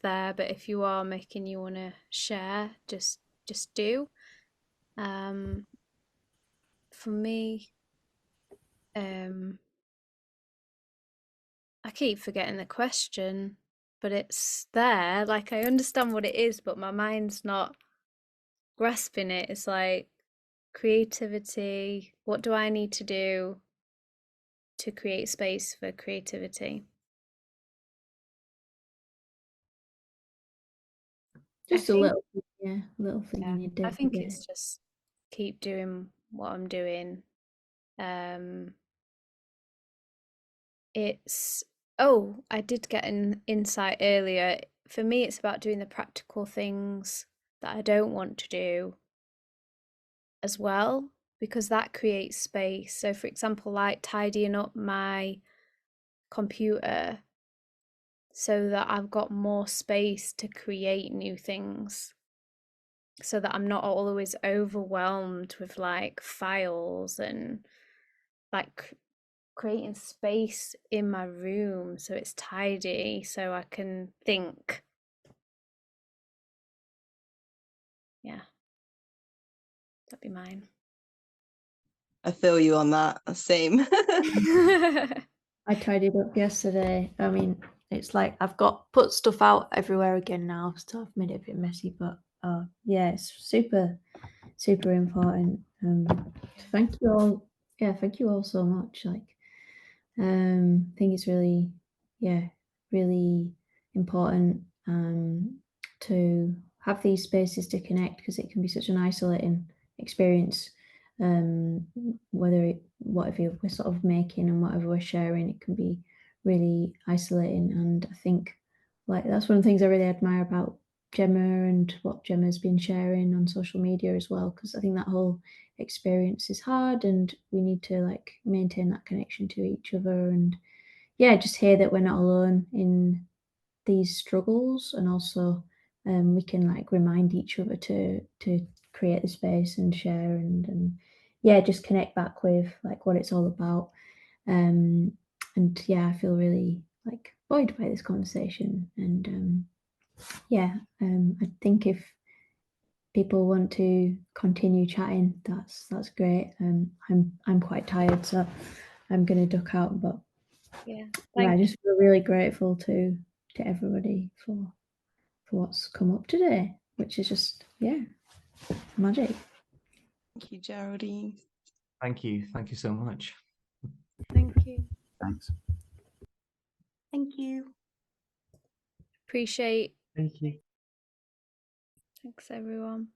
there, but if you are, Mick, and you want to share, just do. For me, I keep forgetting the question, but it's there. Like I understand what it is, but my mind's not grasping it. It's like creativity. What do I need to do to create space for creativity? Just a little thing Yeah, in your day I to think day. it's just keep doing what I'm doing. It's I did get an insight earlier. For me, it's about doing the practical things that I don't want to do as well, because that creates space. So, for example, like tidying up my computer so that I've got more space to create new things, so that I'm not always overwhelmed with like files and like creating space in my room so it's tidy so I can think. Yeah, that'd be mine. I feel you on that. Same. I tidied up yesterday. I mean, it's like I've got put stuff out everywhere again now, so I've made it a bit messy, but yeah, it's super important. Thank you all. Yeah, thank you all so much. Like, I think it's really, yeah, really important to have these spaces to connect, because it can be such an isolating experience. Whatever we're sort of making and whatever we're sharing, it can be really isolating. And I think like that's one of the things I really admire about Gemma and what Gemma's been sharing on social media as well, because I think that whole experience is hard and we need to like maintain that connection to each other, and yeah, just hear that we're not alone in these struggles, and also we can like remind each other to create the space and share and yeah, just connect back with like what it's all about. And yeah, I feel really like buoyed by this conversation, and yeah, I think if people want to continue chatting, that's great. I'm quite tired, so I'm gonna duck out, but Yeah, I just feel really grateful to everybody for what's come up today, which is just, yeah, magic. Thank you, Geraldine. Thank you so much. thank you. Thanks. Thank you. Appreciate. Thank you. Thanks everyone.